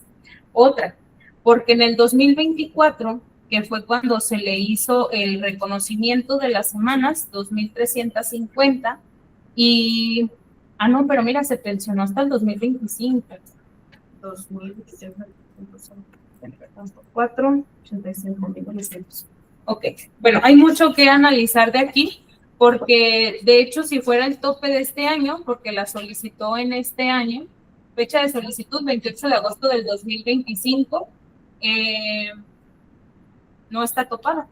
Otra, porque en el 2024 que fue cuando se le hizo el reconocimiento de las semanas, 2,350, y, no, pero mira, se pensionó hasta el 2025. 4,85,900. Ok, bueno, hay mucho que analizar de aquí, porque de hecho si fuera el tope de este año, porque la solicitó en este año, fecha de solicitud 28 de agosto del 2025, no está topada.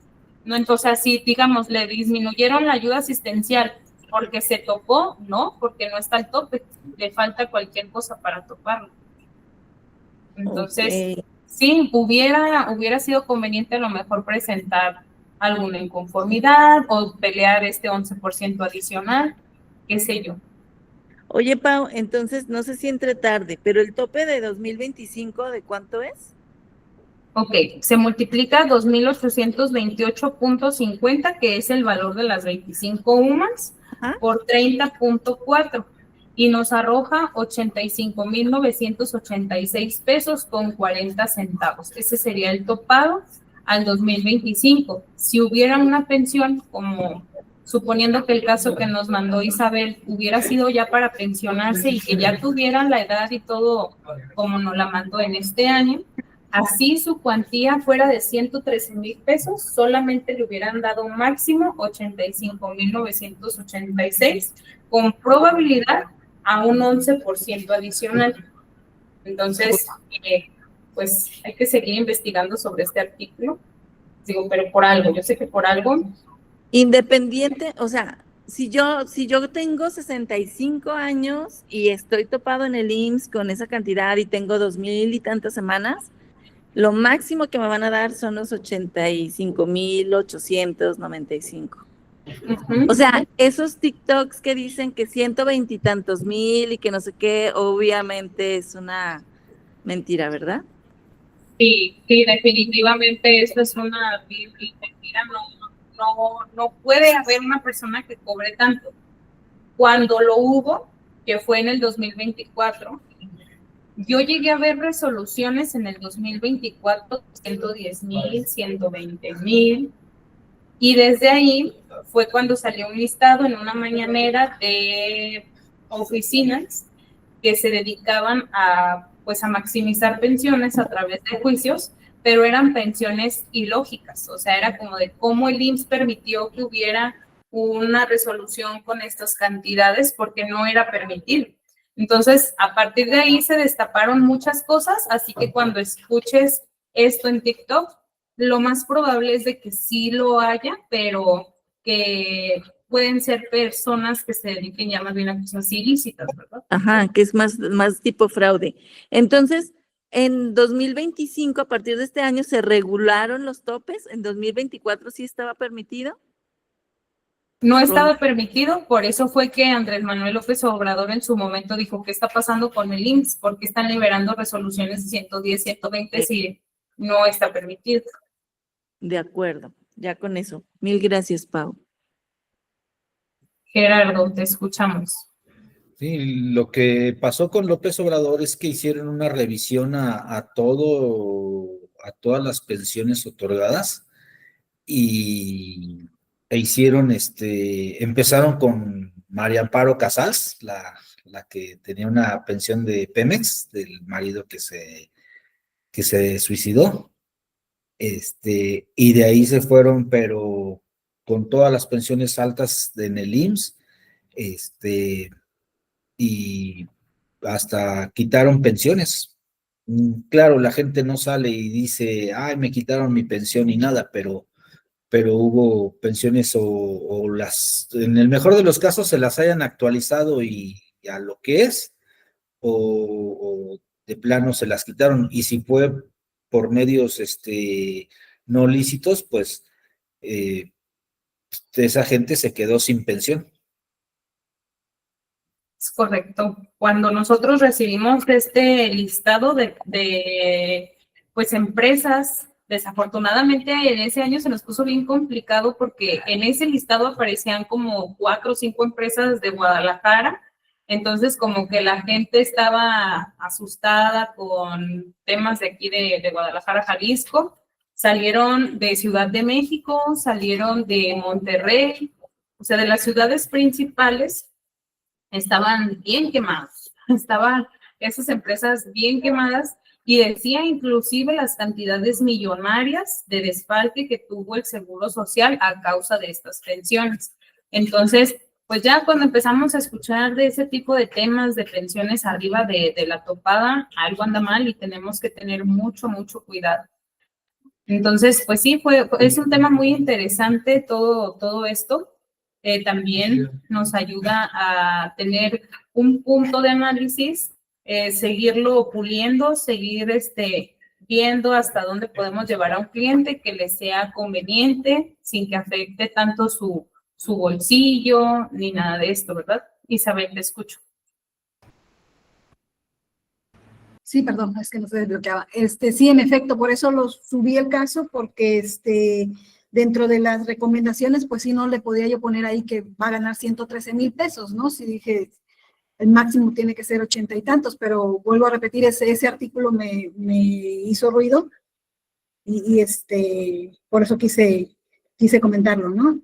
No, entonces, si digamos, le disminuyeron la ayuda asistencial porque se topó, no, porque no está al tope, le falta cualquier cosa para toparlo. Entonces, sí, hubiera sido conveniente a lo mejor presentar alguna inconformidad o pelear este 11% adicional, qué sé yo. Oye, Pau, entonces no sé si entre tarde, pero el tope de 2025, ¿de cuánto es? Ok, se multiplica 2,828.50, que es el valor de las 25 UMAS, por 30.4, y nos arroja 85,986 pesos con 40 centavos. Ese sería el topado al 2025. Si hubiera una pensión, como suponiendo que el caso que nos mandó Isabel hubiera sido ya para pensionarse y que ya tuvieran la edad y todo como nos la mandó en este año, así su cuantía fuera de 113,000 pesos, solamente le hubieran dado un máximo 85,986, con probabilidad a un 11% adicional. Entonces, pues hay que seguir investigando sobre este artículo. Digo, pero por algo, yo sé que por algo. Independiente, o sea, si yo tengo 65 años y estoy topado en el IMSS con esa cantidad y tengo 2,000 y tantas semanas, lo máximo que me van a dar son los 85,895. O sea, esos TikToks que dicen que 120 y tantos mil y que no sé qué, obviamente es una mentira, ¿verdad? Sí, definitivamente esto es una mentira. No puede haber una persona que cobre tanto. Cuando lo hubo, que fue en el 2024, yo llegué a ver resoluciones en el 2024, 110,000, 120,000, y desde ahí fue cuando salió un listado en una mañanera de oficinas que se dedicaban a maximizar pensiones a través de juicios, pero eran pensiones ilógicas, o sea, era como de cómo el IMSS permitió que hubiera una resolución con estas cantidades porque no era permitido. Entonces, a partir de ahí se destaparon muchas cosas, así que cuando escuches esto en TikTok, lo más probable es de que sí lo haya, pero que pueden ser personas que se dediquen ya más bien a cosas ilícitas, ¿verdad? Ajá, que es más tipo fraude. Entonces, en 2025, a partir de este año, ¿se regularon los topes? ¿En 2024 sí estaba permitido? No estaba permitido, por eso fue que Andrés Manuel López Obrador en su momento dijo, ¿qué está pasando con el IMSS? ¿Por qué están liberando resoluciones de 110, 120 si no está permitido? De acuerdo, ya con eso. Mil gracias, Pau. Gerardo, te escuchamos. Sí, lo que pasó con López Obrador es que hicieron una revisión a todas las pensiones otorgadas empezaron con María Amparo Casals, la que tenía una pensión de Pemex, del marido que se suicidó, y de ahí se fueron, pero con todas las pensiones altas en el IMSS, y hasta quitaron pensiones. Claro, la gente no sale y dice, ay, me quitaron mi pensión y nada, pero hubo pensiones o en el mejor de los casos se las hayan actualizado y a lo que es, o de plano se las quitaron, y si fue por medios no lícitos, pues esa gente se quedó sin pensión. Es correcto. Cuando nosotros recibimos este listado de empresas, desafortunadamente en ese año se nos puso bien complicado porque en ese listado aparecían como 4 o 5 empresas de Guadalajara. Entonces, como que la gente estaba asustada con temas de aquí de Guadalajara, Jalisco, Salieron de Ciudad de México, salieron de Monterrey, o sea, de las ciudades principales, estaban bien quemados, estaban esas empresas bien quemadas y decía inclusive las cantidades millonarias de desfalque que tuvo el Seguro Social a causa de estas pensiones. Entonces, pues ya cuando empezamos a escuchar de ese tipo de temas de pensiones arriba de la topada, algo anda mal y tenemos que tener mucho cuidado. Entonces, pues sí, es un tema muy interesante todo esto. También nos ayuda a tener un punto de análisis, seguirlo puliendo, seguir viendo hasta dónde podemos llevar a un cliente que le sea conveniente, sin que afecte tanto su bolsillo, ni nada de esto, ¿verdad? Isabel, te escucho. Sí, perdón, es que no se desbloqueaba. Sí, en efecto, por eso subí el caso, porque dentro de las recomendaciones, pues sí, no le podía yo poner ahí que va a ganar 113,000 pesos, ¿no? Si dije, el máximo tiene que ser 80 y tantos, pero vuelvo a repetir, ese artículo me hizo ruido y por eso quise comentarlo, ¿no?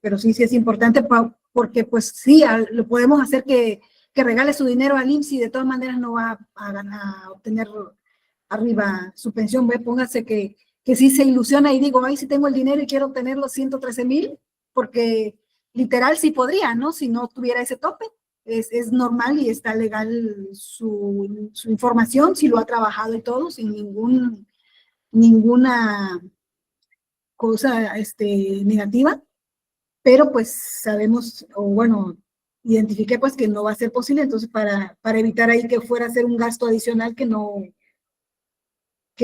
Pero sí es importante porque pues sí, lo podemos hacer que regale su dinero al IMSS y de todas maneras no va a obtener arriba su pensión. Póngase que sí se ilusiona y digo, ay, sí tengo el dinero y quiero obtener los 113,000, porque literal sí podría, ¿no? Si no tuviera ese tope. Es normal y está legal su información, si lo ha trabajado y todo, sin ninguna cosa negativa, pero pues sabemos, o bueno, identifiqué pues que no va a ser posible, entonces para evitar ahí que fuera a ser un gasto adicional que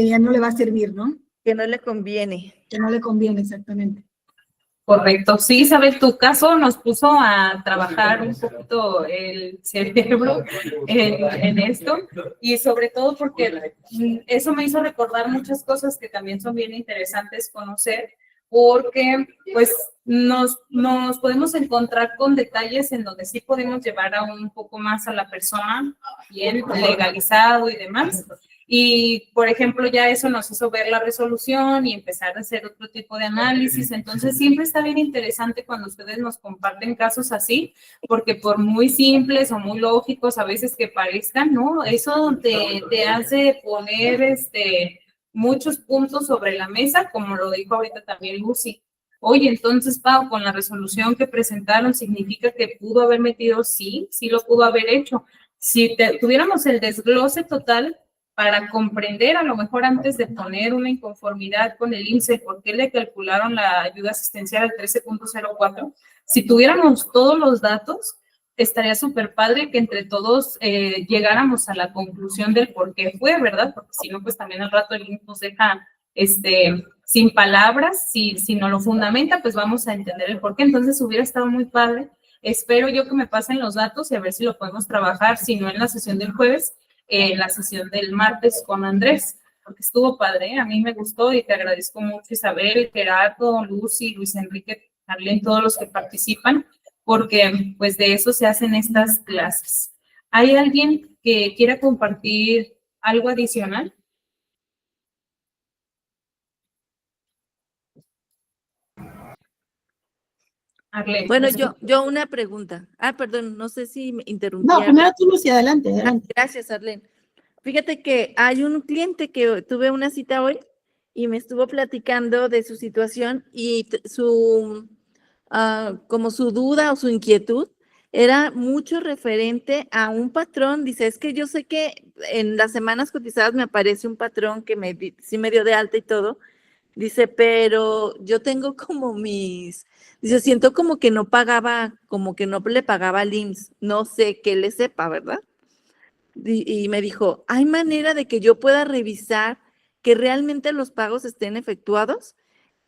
ya no le va a servir, ¿no? Que no le conviene. Que no le conviene, exactamente. Correcto. Sí, Isabel, tu caso nos puso a trabajar un poquito el cerebro en esto, y sobre todo porque eso me hizo recordar muchas cosas que también son bien interesantes conocer, porque pues nos podemos encontrar con detalles en donde sí podemos llevar a un poco más a la persona bien legalizado y demás. Y, por ejemplo, ya eso nos hizo ver la resolución y empezar a hacer otro tipo de análisis. Entonces, siempre está bien interesante cuando ustedes nos comparten casos así, porque por muy simples o muy lógicos a veces que parezcan, ¿no? Eso te hace poner muchos puntos sobre la mesa, como lo dijo ahorita también Lucy. Oye, entonces, Pau, con la resolución que presentaron, ¿significa que pudo haber metido? Sí lo pudo haber hecho. Si tuviéramos el desglose total para comprender, a lo mejor antes de poner una inconformidad con el IMSS, por qué le calcularon la ayuda asistencial al 13.04, si tuviéramos todos los datos, estaría súper padre que entre todos llegáramos a la conclusión del por qué fue, ¿verdad? Porque si no, pues también al rato el IMSS nos deja sin palabras, si no lo fundamenta, pues vamos a entender el por qué. Entonces hubiera estado muy padre. Espero yo que me pasen los datos y a ver si lo podemos trabajar, si no en la sesión del jueves, la sesión del martes con Andrés, porque estuvo padre, a mí me gustó y te agradezco mucho, Isabel, Gerardo, Lucy, Luis Enrique, Arlene, todos los que participan, porque pues de eso se hacen estas clases. ¿Hay alguien que quiera compartir algo adicional? Arlene. Bueno, yo una pregunta. Perdón, no sé si me interrumpí. No, primero tú, Lucy, adelante. Gracias, Arlene. Fíjate que hay un cliente que tuve una cita hoy y me estuvo platicando de su situación y como su duda o su inquietud era mucho referente a un patrón. Dice, es que yo sé que en las semanas cotizadas me aparece un patrón que sí me dio de alta y todo. Dice, pero yo tengo como dice, siento como que no le pagaba al IMSS. No sé qué le sepa, ¿verdad? Y me dijo, ¿hay manera de que yo pueda revisar que realmente los pagos estén efectuados?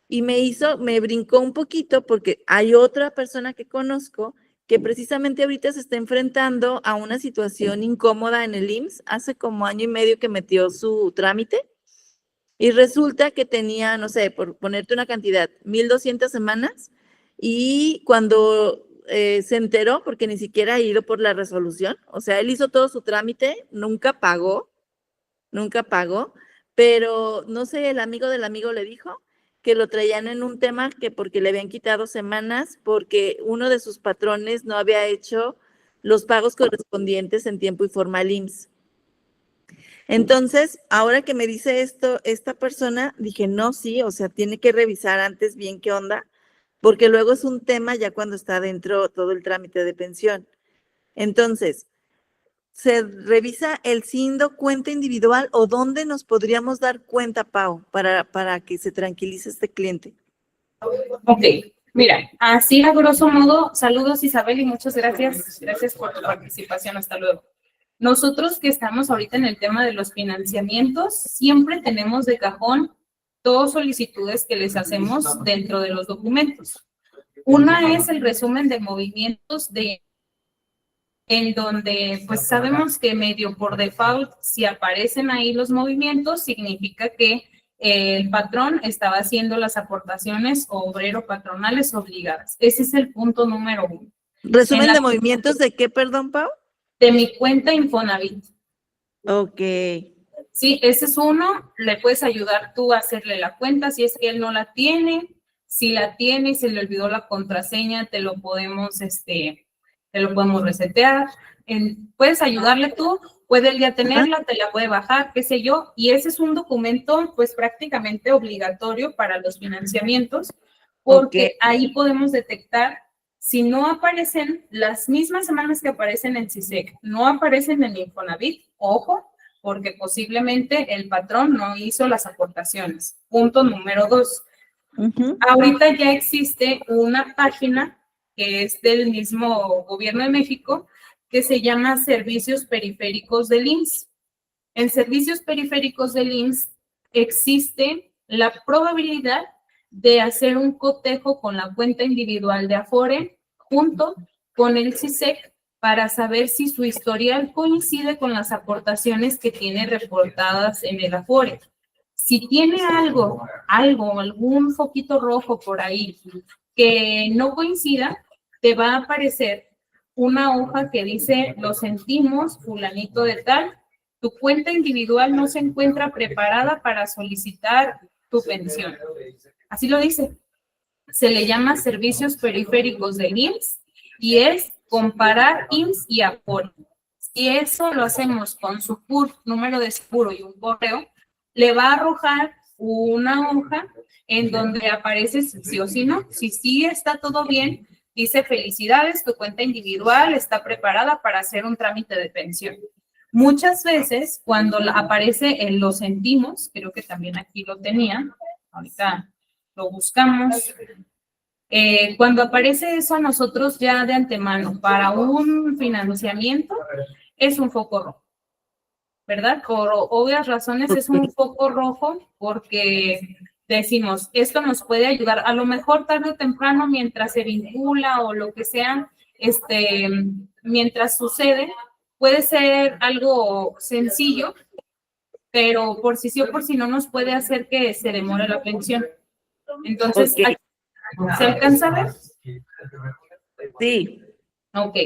Y me brincó un poquito porque hay otra persona que conozco que precisamente ahorita se está enfrentando a una situación incómoda en el IMSS. Hace como 1 año y medio que metió su trámite y resulta que tenía, no sé, por ponerte una cantidad, 1,200 semanas, y cuando se enteró, porque ni siquiera ha ido por la resolución, o sea, él hizo todo su trámite, nunca pagó, pero no sé, el amigo del amigo le dijo que lo traían en un tema que porque le habían quitado semanas, porque uno de sus patrones no había hecho los pagos correspondientes en tiempo y forma al IMSS. Entonces, ahora que me dice esto, esta persona, dije, no, sí, o sea, tiene que revisar antes bien qué onda, porque luego es un tema ya cuando está dentro todo el trámite de pensión. Entonces, ¿se revisa el SINDO cuenta individual o dónde nos podríamos dar cuenta, Pau, para que se tranquilice este cliente? Ok, mira, así a grosso modo, saludos Isabel y muchas gracias. Gracias por tu participación, hasta luego. Nosotros que estamos ahorita en el tema de los financiamientos, siempre tenemos de cajón dos solicitudes que les hacemos dentro de los documentos. Una es el resumen de movimientos en donde pues sabemos que medio por default, si aparecen ahí los movimientos, significa que el patrón estaba haciendo las aportaciones obrero-patronales obligadas. Ese es el punto número 1. ¿Resumen de movimientos de qué, perdón, Pau? De mi cuenta Infonavit. Ok. Sí, ese es uno. Le puedes ayudar tú a hacerle la cuenta si es que él no la tiene. Si la tiene y se le olvidó la contraseña, te lo podemos resetear. Puedes ayudarle tú, puede él ya tenerla, te la puede bajar, qué sé yo, y ese es un documento pues prácticamente obligatorio para los financiamientos, porque ahí podemos detectar si no aparecen las mismas semanas que aparecen en CISEC, no aparecen en Infonavit, ojo, porque posiblemente el patrón no hizo las aportaciones. Punto número 2. Ahorita ya existe una página que es del mismo Gobierno de México, que se llama Servicios Periféricos del IMSS. En Servicios Periféricos del IMSS existe la probabilidad de hacer un cotejo con la cuenta individual de Afore junto con el CISEC para saber si su historial coincide con las aportaciones que tiene reportadas en el Afore. Si tiene algún foquito rojo por ahí que no coincida, te va a aparecer una hoja que dice, lo sentimos, fulanito de tal, tu cuenta individual no se encuentra preparada para solicitar tu pensión. Así lo dice. Se le llama Servicios Periféricos del IMSS y es comparar IMSS y Afore. Si eso lo hacemos con su CUR, número de seguro y un correo, le va a arrojar una hoja en donde aparece si sí o si no. Si sí está todo bien, dice felicidades, tu cuenta individual está preparada para hacer un trámite de pensión. Muchas veces cuando aparece en lo sentimos, creo que también aquí lo tenía, ahorita lo buscamos. Cuando aparece eso a nosotros ya de antemano para un financiamiento, es un foco rojo. ¿Verdad? Por obvias razones es un foco rojo porque decimos, esto nos puede ayudar, a lo mejor tarde o temprano mientras se vincula o lo que sea, mientras sucede, puede ser algo sencillo, pero por si sí o por si no nos puede hacer que se demore la pensión. Entonces, ¿se alcanza a ver? Sí. Ok.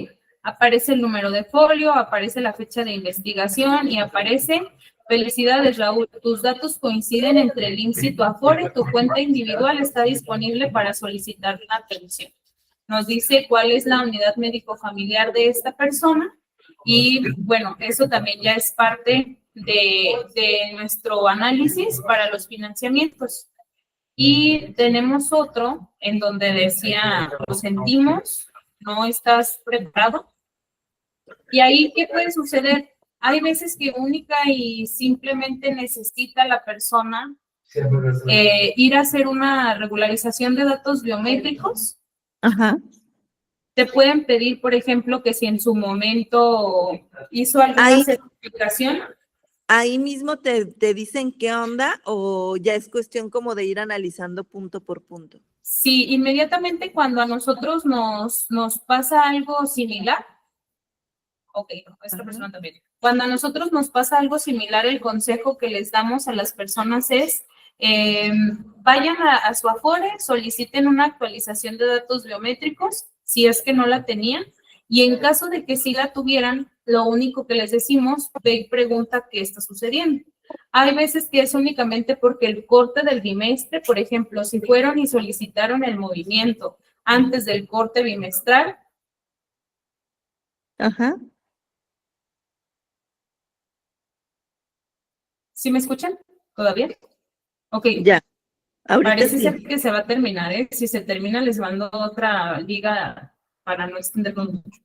Aparece el número de folio, aparece la fecha de investigación y aparece, felicidades Raúl, tus datos coinciden entre el IMSS y tu Afore, tu cuenta individual está disponible para solicitar la pensión. Nos dice cuál es la unidad médico familiar de esta persona y bueno, eso también ya es parte de nuestro análisis para los financiamientos. Y tenemos otro en donde decía, lo sentimos, no estás preparado. Y ahí, ¿qué puede suceder? Hay veces que única y simplemente necesita la persona ir a hacer una regularización de datos biométricos. Ajá. Te pueden pedir, por ejemplo, que si en su momento hizo alguna certificación. Ahí mismo te dicen qué onda o ya es cuestión como de ir analizando punto por punto. Sí, inmediatamente cuando a nosotros nos pasa algo similar, ok, esta persona también. Cuando a nosotros nos pasa algo similar, el consejo que les damos a las personas es, vayan a su Afore, soliciten una actualización de datos biométricos, si es que no la tenían, y en caso de que sí la tuvieran, lo único que les decimos, ve y pregunta qué está sucediendo. Hay veces que es únicamente porque el corte del bimestre, por ejemplo, si fueron y solicitaron el movimiento antes del corte bimestral. Ajá. ¿Sí me escuchan? ¿Todavía? Ok. Ya. Ahorita Parece sí. ser que se va a terminar, ¿eh? Si se termina, les mando otra liga para no extendernos mucho.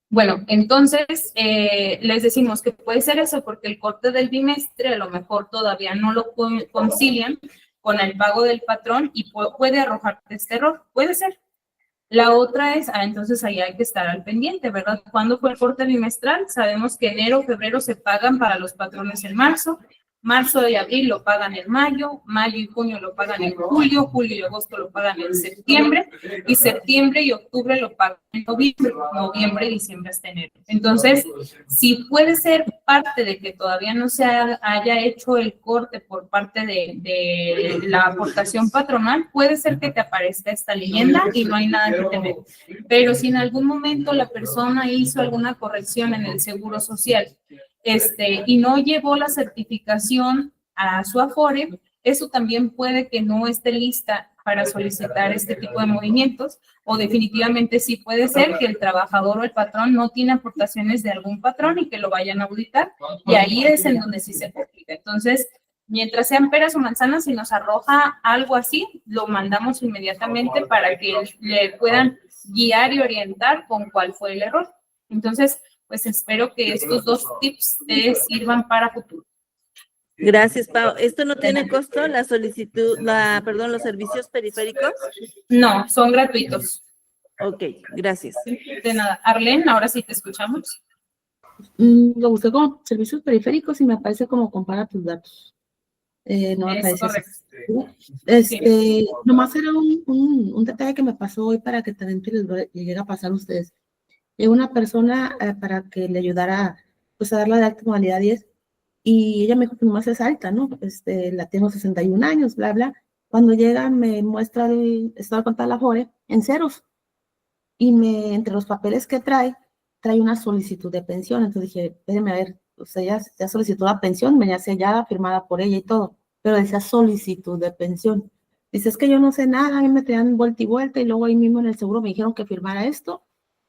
Bueno, entonces les decimos que puede ser eso porque el corte del bimestre a lo mejor todavía no lo concilian con el pago del patrón y puede arrojarte este error. Puede ser. La otra es, entonces ahí hay que estar al pendiente, ¿verdad? ¿Cuándo fue el corte bimestral? Sabemos que enero, febrero se pagan para los patrones en marzo, marzo y abril lo pagan en mayo, mayo y junio lo pagan en julio, julio y agosto lo pagan en septiembre, y septiembre y octubre lo pagan en noviembre, noviembre y diciembre hasta enero. Entonces, si puede ser parte de que todavía no se haya hecho el corte por parte de la aportación patronal, puede ser que te aparezca esta leyenda y no hay nada que temer. Pero si en algún momento la persona hizo alguna corrección en el Seguro Social, y no llevó la certificación a su Afore, eso también puede que no esté lista para solicitar este tipo de movimientos, o definitivamente sí puede ser que el trabajador o el patrón no tiene aportaciones de algún patrón y que lo vayan a auditar, y ahí es en donde sí se complica. Entonces, mientras sean peras o manzanas, si nos arroja algo así, lo mandamos inmediatamente para que le puedan guiar y orientar con cuál fue el error. Entonces, pues espero que estos dos tips te sirvan para futuro. Gracias, Pau. ¿Esto no tiene costo, la solicitud, los servicios periféricos? No, son gratuitos. Ok, gracias. De nada. Arlene, ahora sí te escuchamos. Lo busqué como servicios periféricos y me aparece como compara tus datos. No me Es aparece correcto. así. Nomás era un detalle que me pasó hoy para que también les llegue a pasar a ustedes. Llegó una persona para que le ayudara pues a darla de alta modalidad 10 y ella me dijo que nomás es alta, ¿no? La tengo 61 años, bla, bla. Cuando llega me muestra el estado de cuenta de la Afore en ceros y entre los papeles que trae una solicitud de pensión. Entonces dije, espérame a ver, usted ya solicitó la pensión, venía sellada, firmada por ella y todo, pero decía solicitud de pensión. Dice, es que yo no sé nada, a mí me traían vuelta y vuelta y luego ahí mismo en el seguro me dijeron que firmara esto,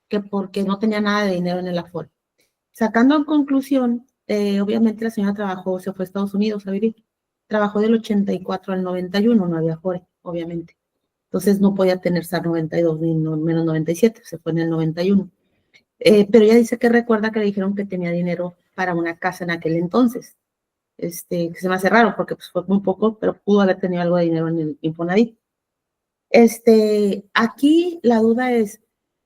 que porque no tenía nada de dinero en el Afore. Sacando en conclusión, obviamente la señora se fue a Estados Unidos a vivir, trabajó del 84 al 91, no había Afore, obviamente. Entonces no podía tener SAR 92 ni menos 97, se fue en el 91. Pero ella dice que recuerda que le dijeron que tenía dinero para una casa en aquel entonces. Que se me hace raro porque pues, fue muy poco, pero pudo haber tenido algo de dinero en el Infonavit. Aquí la duda es,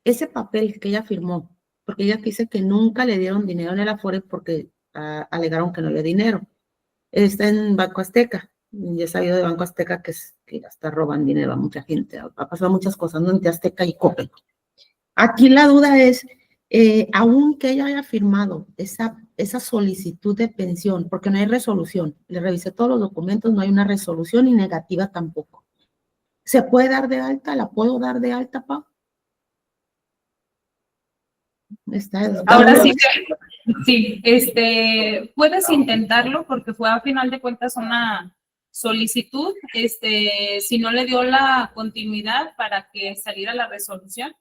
ese papel que ella firmó, porque ella dice que nunca le dieron dinero en el Afore porque alegaron que no había dinero. Está en Banco Azteca, ya he sabido de Banco Azteca que hasta roban dinero a mucha gente, ha pasado muchas cosas, ¿no? Entre Azteca y Coppel. Aquí la duda es, aunque ella haya firmado esa solicitud de pensión, porque no hay resolución, le revisé todos los documentos, no hay una resolución ni negativa tampoco. ¿Se puede dar de alta? ¿La puedo dar de alta, Pau? Ahora sí, sí, puedes intentarlo porque fue a final de cuentas una solicitud, si no le dio la continuidad para que saliera la resolución,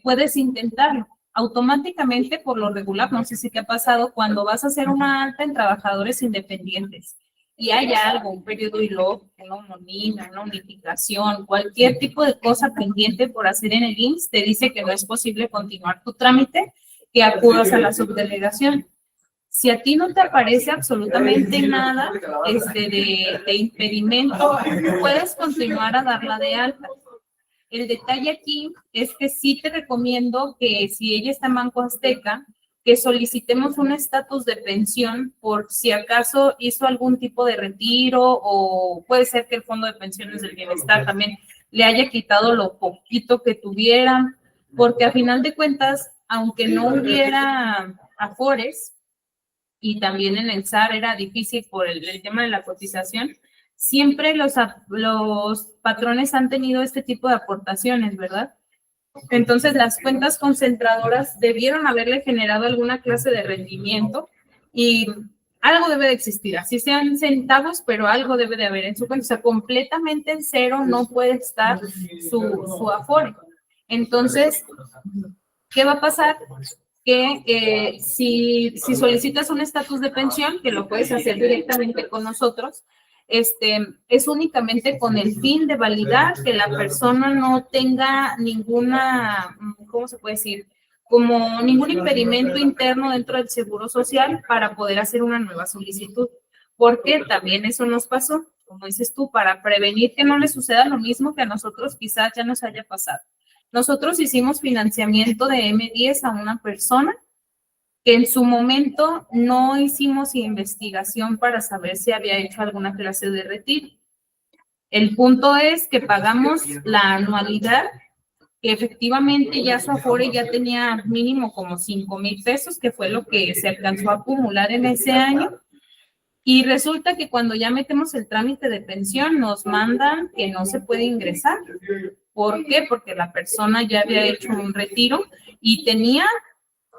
puedes intentarlo. Automáticamente, por lo regular, no sé si te ha pasado, cuando vas a hacer una alta en trabajadores independientes y hay algo, un periodo ILOC, una homonimia, una unificación, cualquier tipo de cosa pendiente por hacer en el IMSS, te dice que no es posible continuar tu trámite, que acudas a la subdelegación. Si a ti no te aparece absolutamente nada de impedimento, puedes continuar a darla de alta. El detalle aquí es que sí te recomiendo que si ella está en Banco Azteca, que solicitemos un estatus de pensión por si acaso hizo algún tipo de retiro o puede ser que el Fondo de Pensiones del Bienestar también le haya quitado lo poquito que tuviera, porque a final de cuentas, aunque no hubiera Afores y también en el SAR era difícil por el tema de la cotización, siempre los patrones han tenido este tipo de aportaciones, ¿verdad? Entonces, las cuentas concentradoras debieron haberle generado alguna clase de rendimiento y algo debe de existir, así sean centavos, pero algo debe de haber en su cuenta. O sea, completamente en cero no puede estar su Afore. Entonces, ¿qué va a pasar? Que si solicitas un estatus de pensión, que lo puedes hacer directamente con nosotros, es únicamente con el fin de validar que la persona no tenga ninguna, ¿cómo se puede decir? Como ningún impedimento interno dentro del Seguro Social para poder hacer una nueva solicitud. Porque también eso nos pasó, como dices tú, para prevenir que no le suceda lo mismo que a nosotros quizás ya nos haya pasado. Nosotros hicimos financiamiento de M10 a una persona que en su momento no hicimos investigación para saber si había hecho alguna clase de retiro. El punto es que pagamos la anualidad, que efectivamente ya su Afore ya tenía mínimo como 5,000 pesos, que fue lo que se alcanzó a acumular en ese año. Y resulta que cuando ya metemos el trámite de pensión, nos mandan que no se puede ingresar. ¿Por qué? Porque la persona ya había hecho un retiro y tenía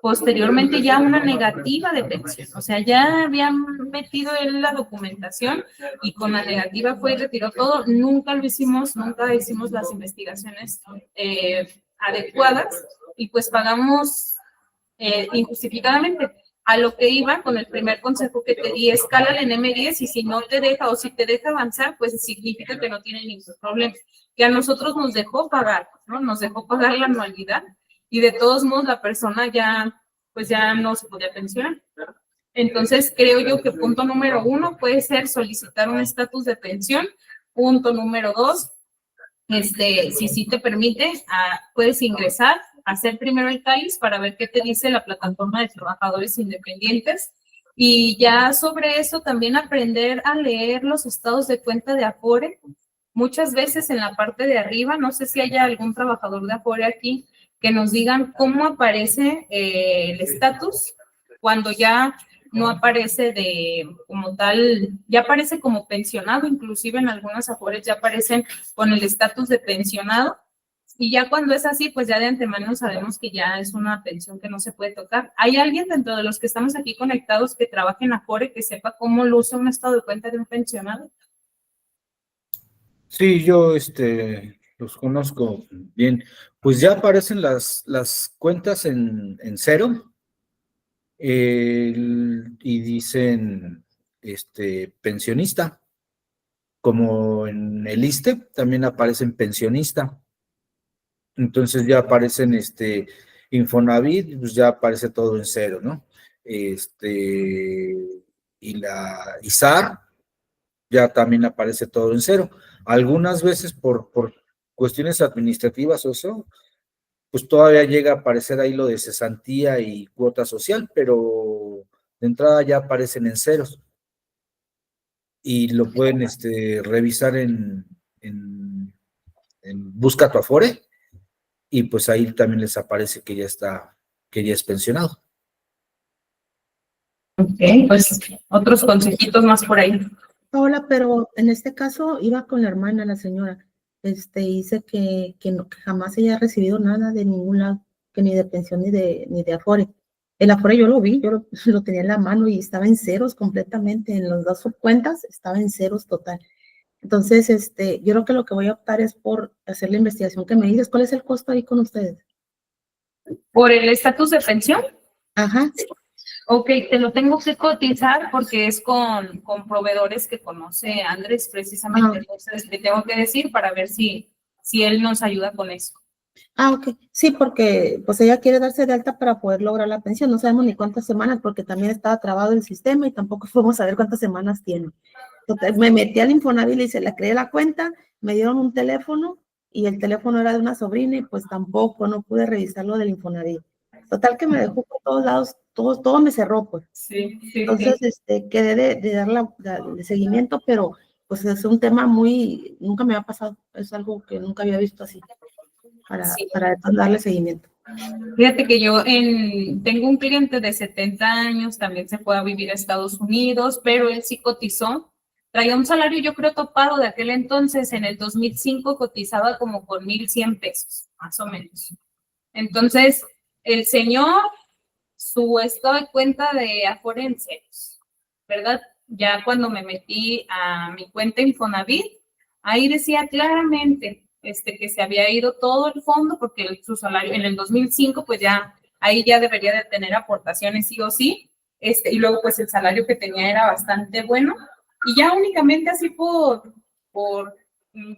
posteriormente ya una negativa de pensión. O sea, ya habían metido en la documentación y con la negativa fue y retiró todo. Nunca hicimos las investigaciones adecuadas y pues pagamos injustificadamente. A lo que iba con el primer consejo que te di, escálale en M10 y si no te deja o si te deja avanzar, pues significa que no tiene ningún problema. Que a nosotros nos dejó pagar, ¿no? Nos dejó pagar la anualidad y de todos modos la persona ya, pues ya no se podía pensionar. Entonces, creo yo que punto número 1 puede ser solicitar un estatus de pensión. Punto número 2, si sí te permite, puedes ingresar, hacer primero el CAIS para ver qué te dice la plataforma de trabajadores independientes y ya sobre eso también aprender a leer los estados de cuenta de Afore. Muchas veces en la parte de arriba, no sé si haya algún trabajador de Afore aquí, que nos digan cómo aparece el estatus cuando ya no aparece como tal, ya aparece como pensionado, inclusive en algunas Afores ya aparecen con el estatus de pensionado, y ya cuando es así, pues ya de antemano sabemos que ya es una pensión que no se puede tocar. ¿Hay alguien dentro de los que estamos aquí conectados que trabaje en Afore que sepa cómo luce un estado de cuenta de un pensionado? Sí, yo los conozco bien. Pues ya aparecen las cuentas en cero y dicen pensionista. Como en el ISSSTE también aparecen pensionista. Entonces ya aparecen Infonavit, pues ya aparece todo en cero, ¿no? Y la ISAR ya también aparece todo en cero. Algunas veces por cuestiones administrativas o eso, pues todavía llega a aparecer ahí lo de cesantía y cuota social, pero de entrada ya aparecen en ceros. Y lo pueden revisar en Busca tu Afore, y pues ahí también les aparece que ya es pensionado. Ok, pues otros consejitos más por ahí. Paola, pero en este caso iba con la hermana, la señora, dice que jamás ella ha recibido nada de ningún lado, que ni de pensión ni de Afore. El Afore yo lo vi, yo lo tenía en la mano y estaba en ceros completamente, en las dos cuentas estaba en ceros total. Entonces, yo creo que lo que voy a optar es por hacer la investigación que me dices. ¿Cuál es el costo ahí con ustedes? ¿Por el estatus de pensión? Ajá. Ok, te lo tengo que cotizar porque es con proveedores que conoce Andrés precisamente. Entonces, le tengo que decir para ver si él nos ayuda con eso. Ok. Sí, porque pues ella quiere darse de alta para poder lograr la pensión. No sabemos ni cuántas semanas porque también estaba trabado el sistema y tampoco podemos saber cuántas semanas tiene. Entonces, me metí al Infonavit y se le creé la cuenta, me dieron un teléfono y el teléfono era de una sobrina y pues tampoco, no pude revisar lo del Infonavit. Total que me dejó por todos lados, todo me cerró, pues. Sí. Entonces, quedé de dar de seguimiento, pero pues es un tema nunca me había pasado, es algo que nunca había visto así, para darle seguimiento. Fíjate que yo tengo un cliente de 70 años, también se fue a vivir a Estados Unidos, pero él sí cotizó. Traía un salario, yo creo, topado de aquel entonces. En el 2005 cotizaba como por 1,100 pesos, más o menos. Entonces, el señor, su estado de cuenta de Afore en ceros. ¿verdad? Ya cuando me metí a mi cuenta Infonavit, ahí decía claramente que se había ido todo el fondo porque su salario en el 2005, pues ya ahí ya debería de tener aportaciones sí o sí, y luego pues el salario que tenía era bastante bueno, y ya únicamente así por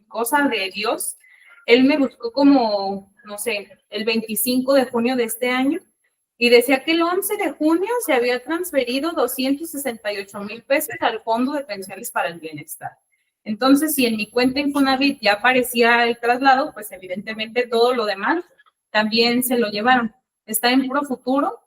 cosa de Dios, él me buscó como, no sé, el 25 de junio de este año, y decía que el 11 de junio se había transferido 268,000 pesos al Fondo de Pensiones para el Bienestar. Entonces, si en mi cuenta Infonavit ya aparecía el traslado, pues evidentemente todo lo demás también se lo llevaron. Está en Profuturo,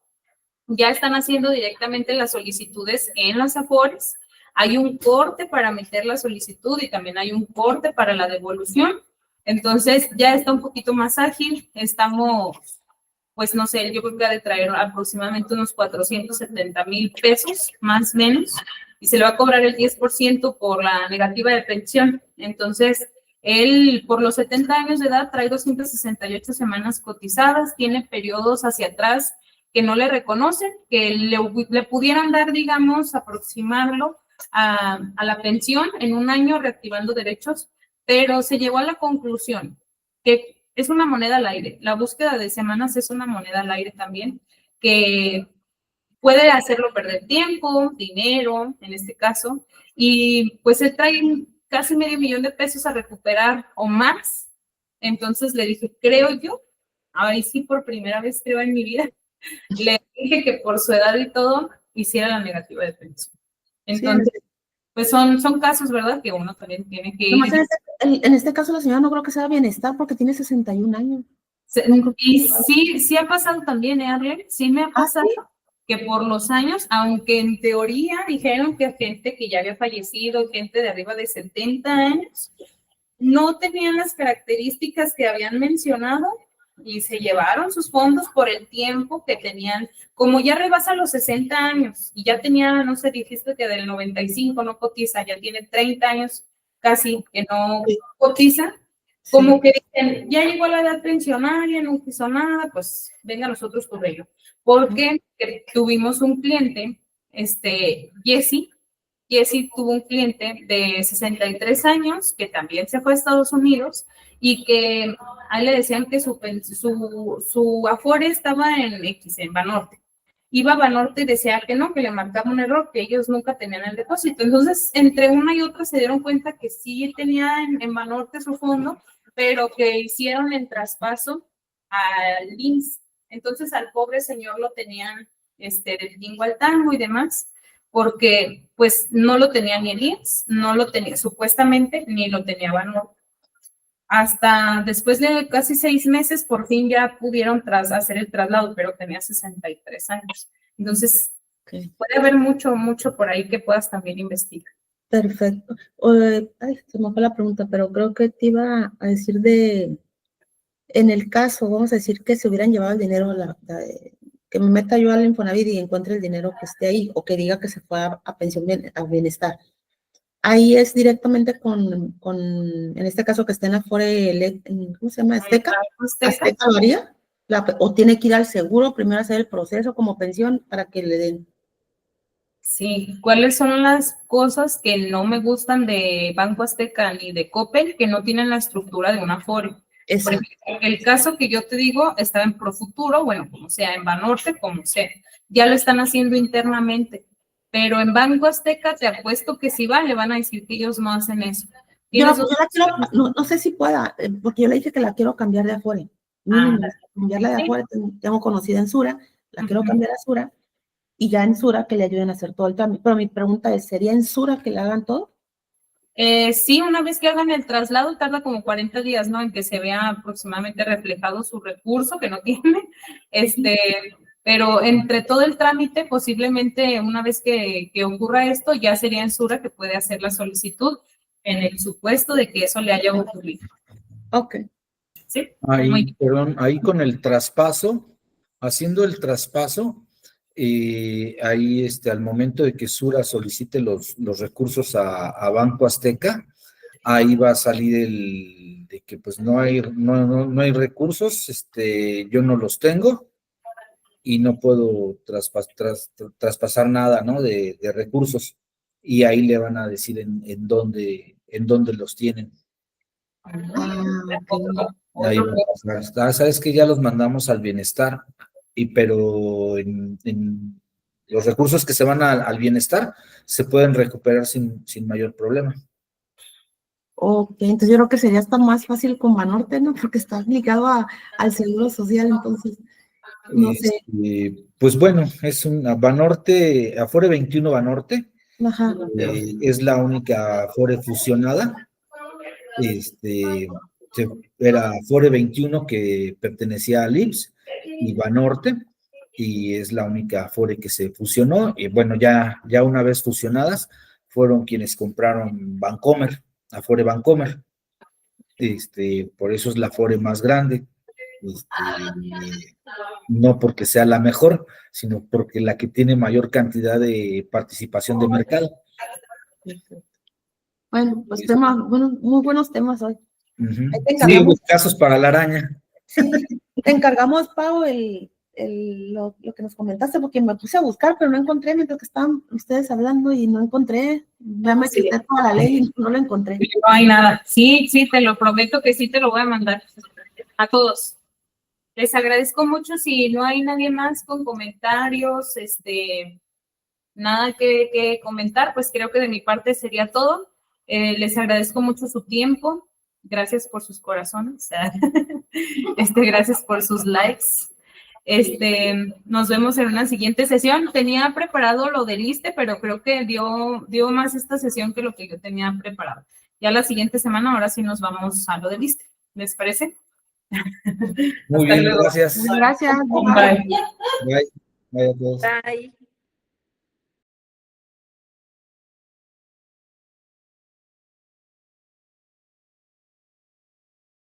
ya están haciendo directamente las solicitudes en las Afores. Hay un corte para meter la solicitud y también hay un corte para la devolución. Entonces, ya está un poquito más ágil. Estamos, pues no sé, yo creo que ha de traer aproximadamente unos 470,000 pesos, más o menos, y se le va a cobrar el 10% por la negativa de pensión. Entonces, él por los 70 años de edad trae 268 semanas cotizadas, tiene periodos hacia atrás que no le reconocen, que le pudieran dar, digamos, aproximarlo a la pensión en un año reactivando derechos, pero se llegó a la conclusión que es una moneda al aire. La búsqueda de semanas es una moneda al aire también, que puede hacerlo perder tiempo, dinero, en este caso, y pues él trae casi $500,000 de pesos a recuperar o más. Entonces le dije, creo yo, ahí sí por primera vez creo en mi vida, le dije que por su edad y todo hiciera la negativa de pensión. Entonces, pues son casos, ¿verdad? Que uno también tiene que ir. En este caso la señora no creo que sea Bienestar porque tiene 61 años. Y sí ha pasado también, Arlen, sí me ha pasado que por los años, aunque en teoría dijeron que gente que ya había fallecido, gente de arriba de 70 años, no tenían las características que habían mencionado y se llevaron sus fondos por el tiempo que tenían, como ya rebasa los 60 años y ya tenía, no sé, dijiste que del 95 no cotiza, ya tiene 30 años casi que no cotiza, como que dicen, ya llegó a la edad pensionaria, no quiso nada, pues venga a nosotros tu reloj. Porque tuvimos un cliente, Jesse tuvo un cliente de 63 años que también se fue a Estados Unidos y que a él le decían que su Afore estaba en Banorte. Iba a Banorte y decía que no, que le marcaba un error, que ellos nunca tenían el depósito. Entonces, entre una y otra se dieron cuenta que sí tenía en Banorte su fondo, pero que hicieron el traspaso al IMSS. Entonces, al pobre señor lo tenían del tingo al tango y demás, porque pues no lo tenía ni el IMSS, no lo tenía supuestamente, ni lo tenía Banorte. Hasta después de casi 6 meses, por fin ya pudieron hacer el traslado, pero tenía 63 años. Entonces, puede haber mucho por ahí que puedas también investigar. Perfecto. Se me fue la pregunta, pero creo que te iba a decir en el caso, vamos a decir que se hubieran llevado el dinero, que me meta yo al Infonavit y encuentre el dinero que esté ahí, o que diga que se fue a pensión, a bienestar. Ahí es directamente en este caso que está en Afore, ¿cómo se llama? Azteca. ¿Azteca lo haría? ¿O tiene que ir al seguro primero a hacer el proceso como pensión para que le den? Sí, ¿cuáles son las cosas que no me gustan de Banco Azteca ni de Coppel que no tienen la estructura de una Afore? Por ejemplo, el caso que yo te digo estaba en Profuturo, bueno, como sea, en Banorte, como sea, ya lo están haciendo internamente. Pero en Banco Azteca te apuesto que si le van a decir que ellos no hacen eso. No sé si pueda, porque yo le dije que la quiero cambiar de Afore. Cambiarla de Afore, tengo conocida en Sura, la quiero cambiar a Sura, y ya en Sura que le ayuden a hacer todo el trámite. Pero mi pregunta es, ¿sería en Sura que le hagan todo? Sí, una vez que hagan el traslado tarda como 40 días, ¿no? En que se vea aproximadamente reflejado su recurso que no tiene, pero entre todo el trámite, posiblemente una vez que ocurra esto, ya sería en Sura que puede hacer la solicitud en el supuesto de que eso le haya ocurrido. Ok. ¿Sí? Ahí con el traspaso, haciendo el traspaso, ahí al momento de que Sura solicite los recursos a Banco Azteca, ahí va a salir de que pues no hay recursos, yo no los tengo, y no puedo traspasar nada, ¿no? De recursos, y ahí le van a decir en dónde los tienen. Ahí va a pasar. Sabes que ya los mandamos al bienestar, pero en los recursos que se van al bienestar se pueden recuperar sin mayor problema. Ok, entonces yo creo que sería hasta más fácil con Banorte, ¿no? Porque está ligado al seguro social, entonces, no sé. Pues bueno, es una Banorte, Afore 21 Banorte, Ajá. es la única Afore fusionada. Era Afore 21 que pertenecía al IMSS y Banorte, y es la única Afore que se fusionó, y bueno, ya una vez fusionadas, fueron quienes compraron Bancomer, Afore Bancomer, por eso es la Afore más grande, no porque sea la mejor, sino porque la que tiene mayor cantidad de participación de mercado. Bueno, pues muy buenos temas hoy. Uh-huh. Sí, hubo casos para la araña. Sí, te encargamos, Pau, lo que nos comentaste, porque me puse a buscar, pero no encontré mientras que estaban ustedes hablando y no encontré. Ya me quité toda la ley y no lo encontré. No hay nada. Sí, te lo prometo que sí te lo voy a mandar a todos. Les agradezco mucho. Si no hay nadie más con comentarios, nada que comentar, pues creo que de mi parte sería todo. Les agradezco mucho su tiempo. Gracias por sus corazones. Gracias por sus likes. Nos vemos en una siguiente sesión. Tenía preparado lo del ISSSTE, pero creo que dio más esta sesión que lo que yo tenía preparado. Ya la siguiente semana, ahora sí nos vamos a lo del ISSSTE. ¿Les parece? Muy bien, gracias. Gracias. Bye. Bye. Bye a todos. Bye.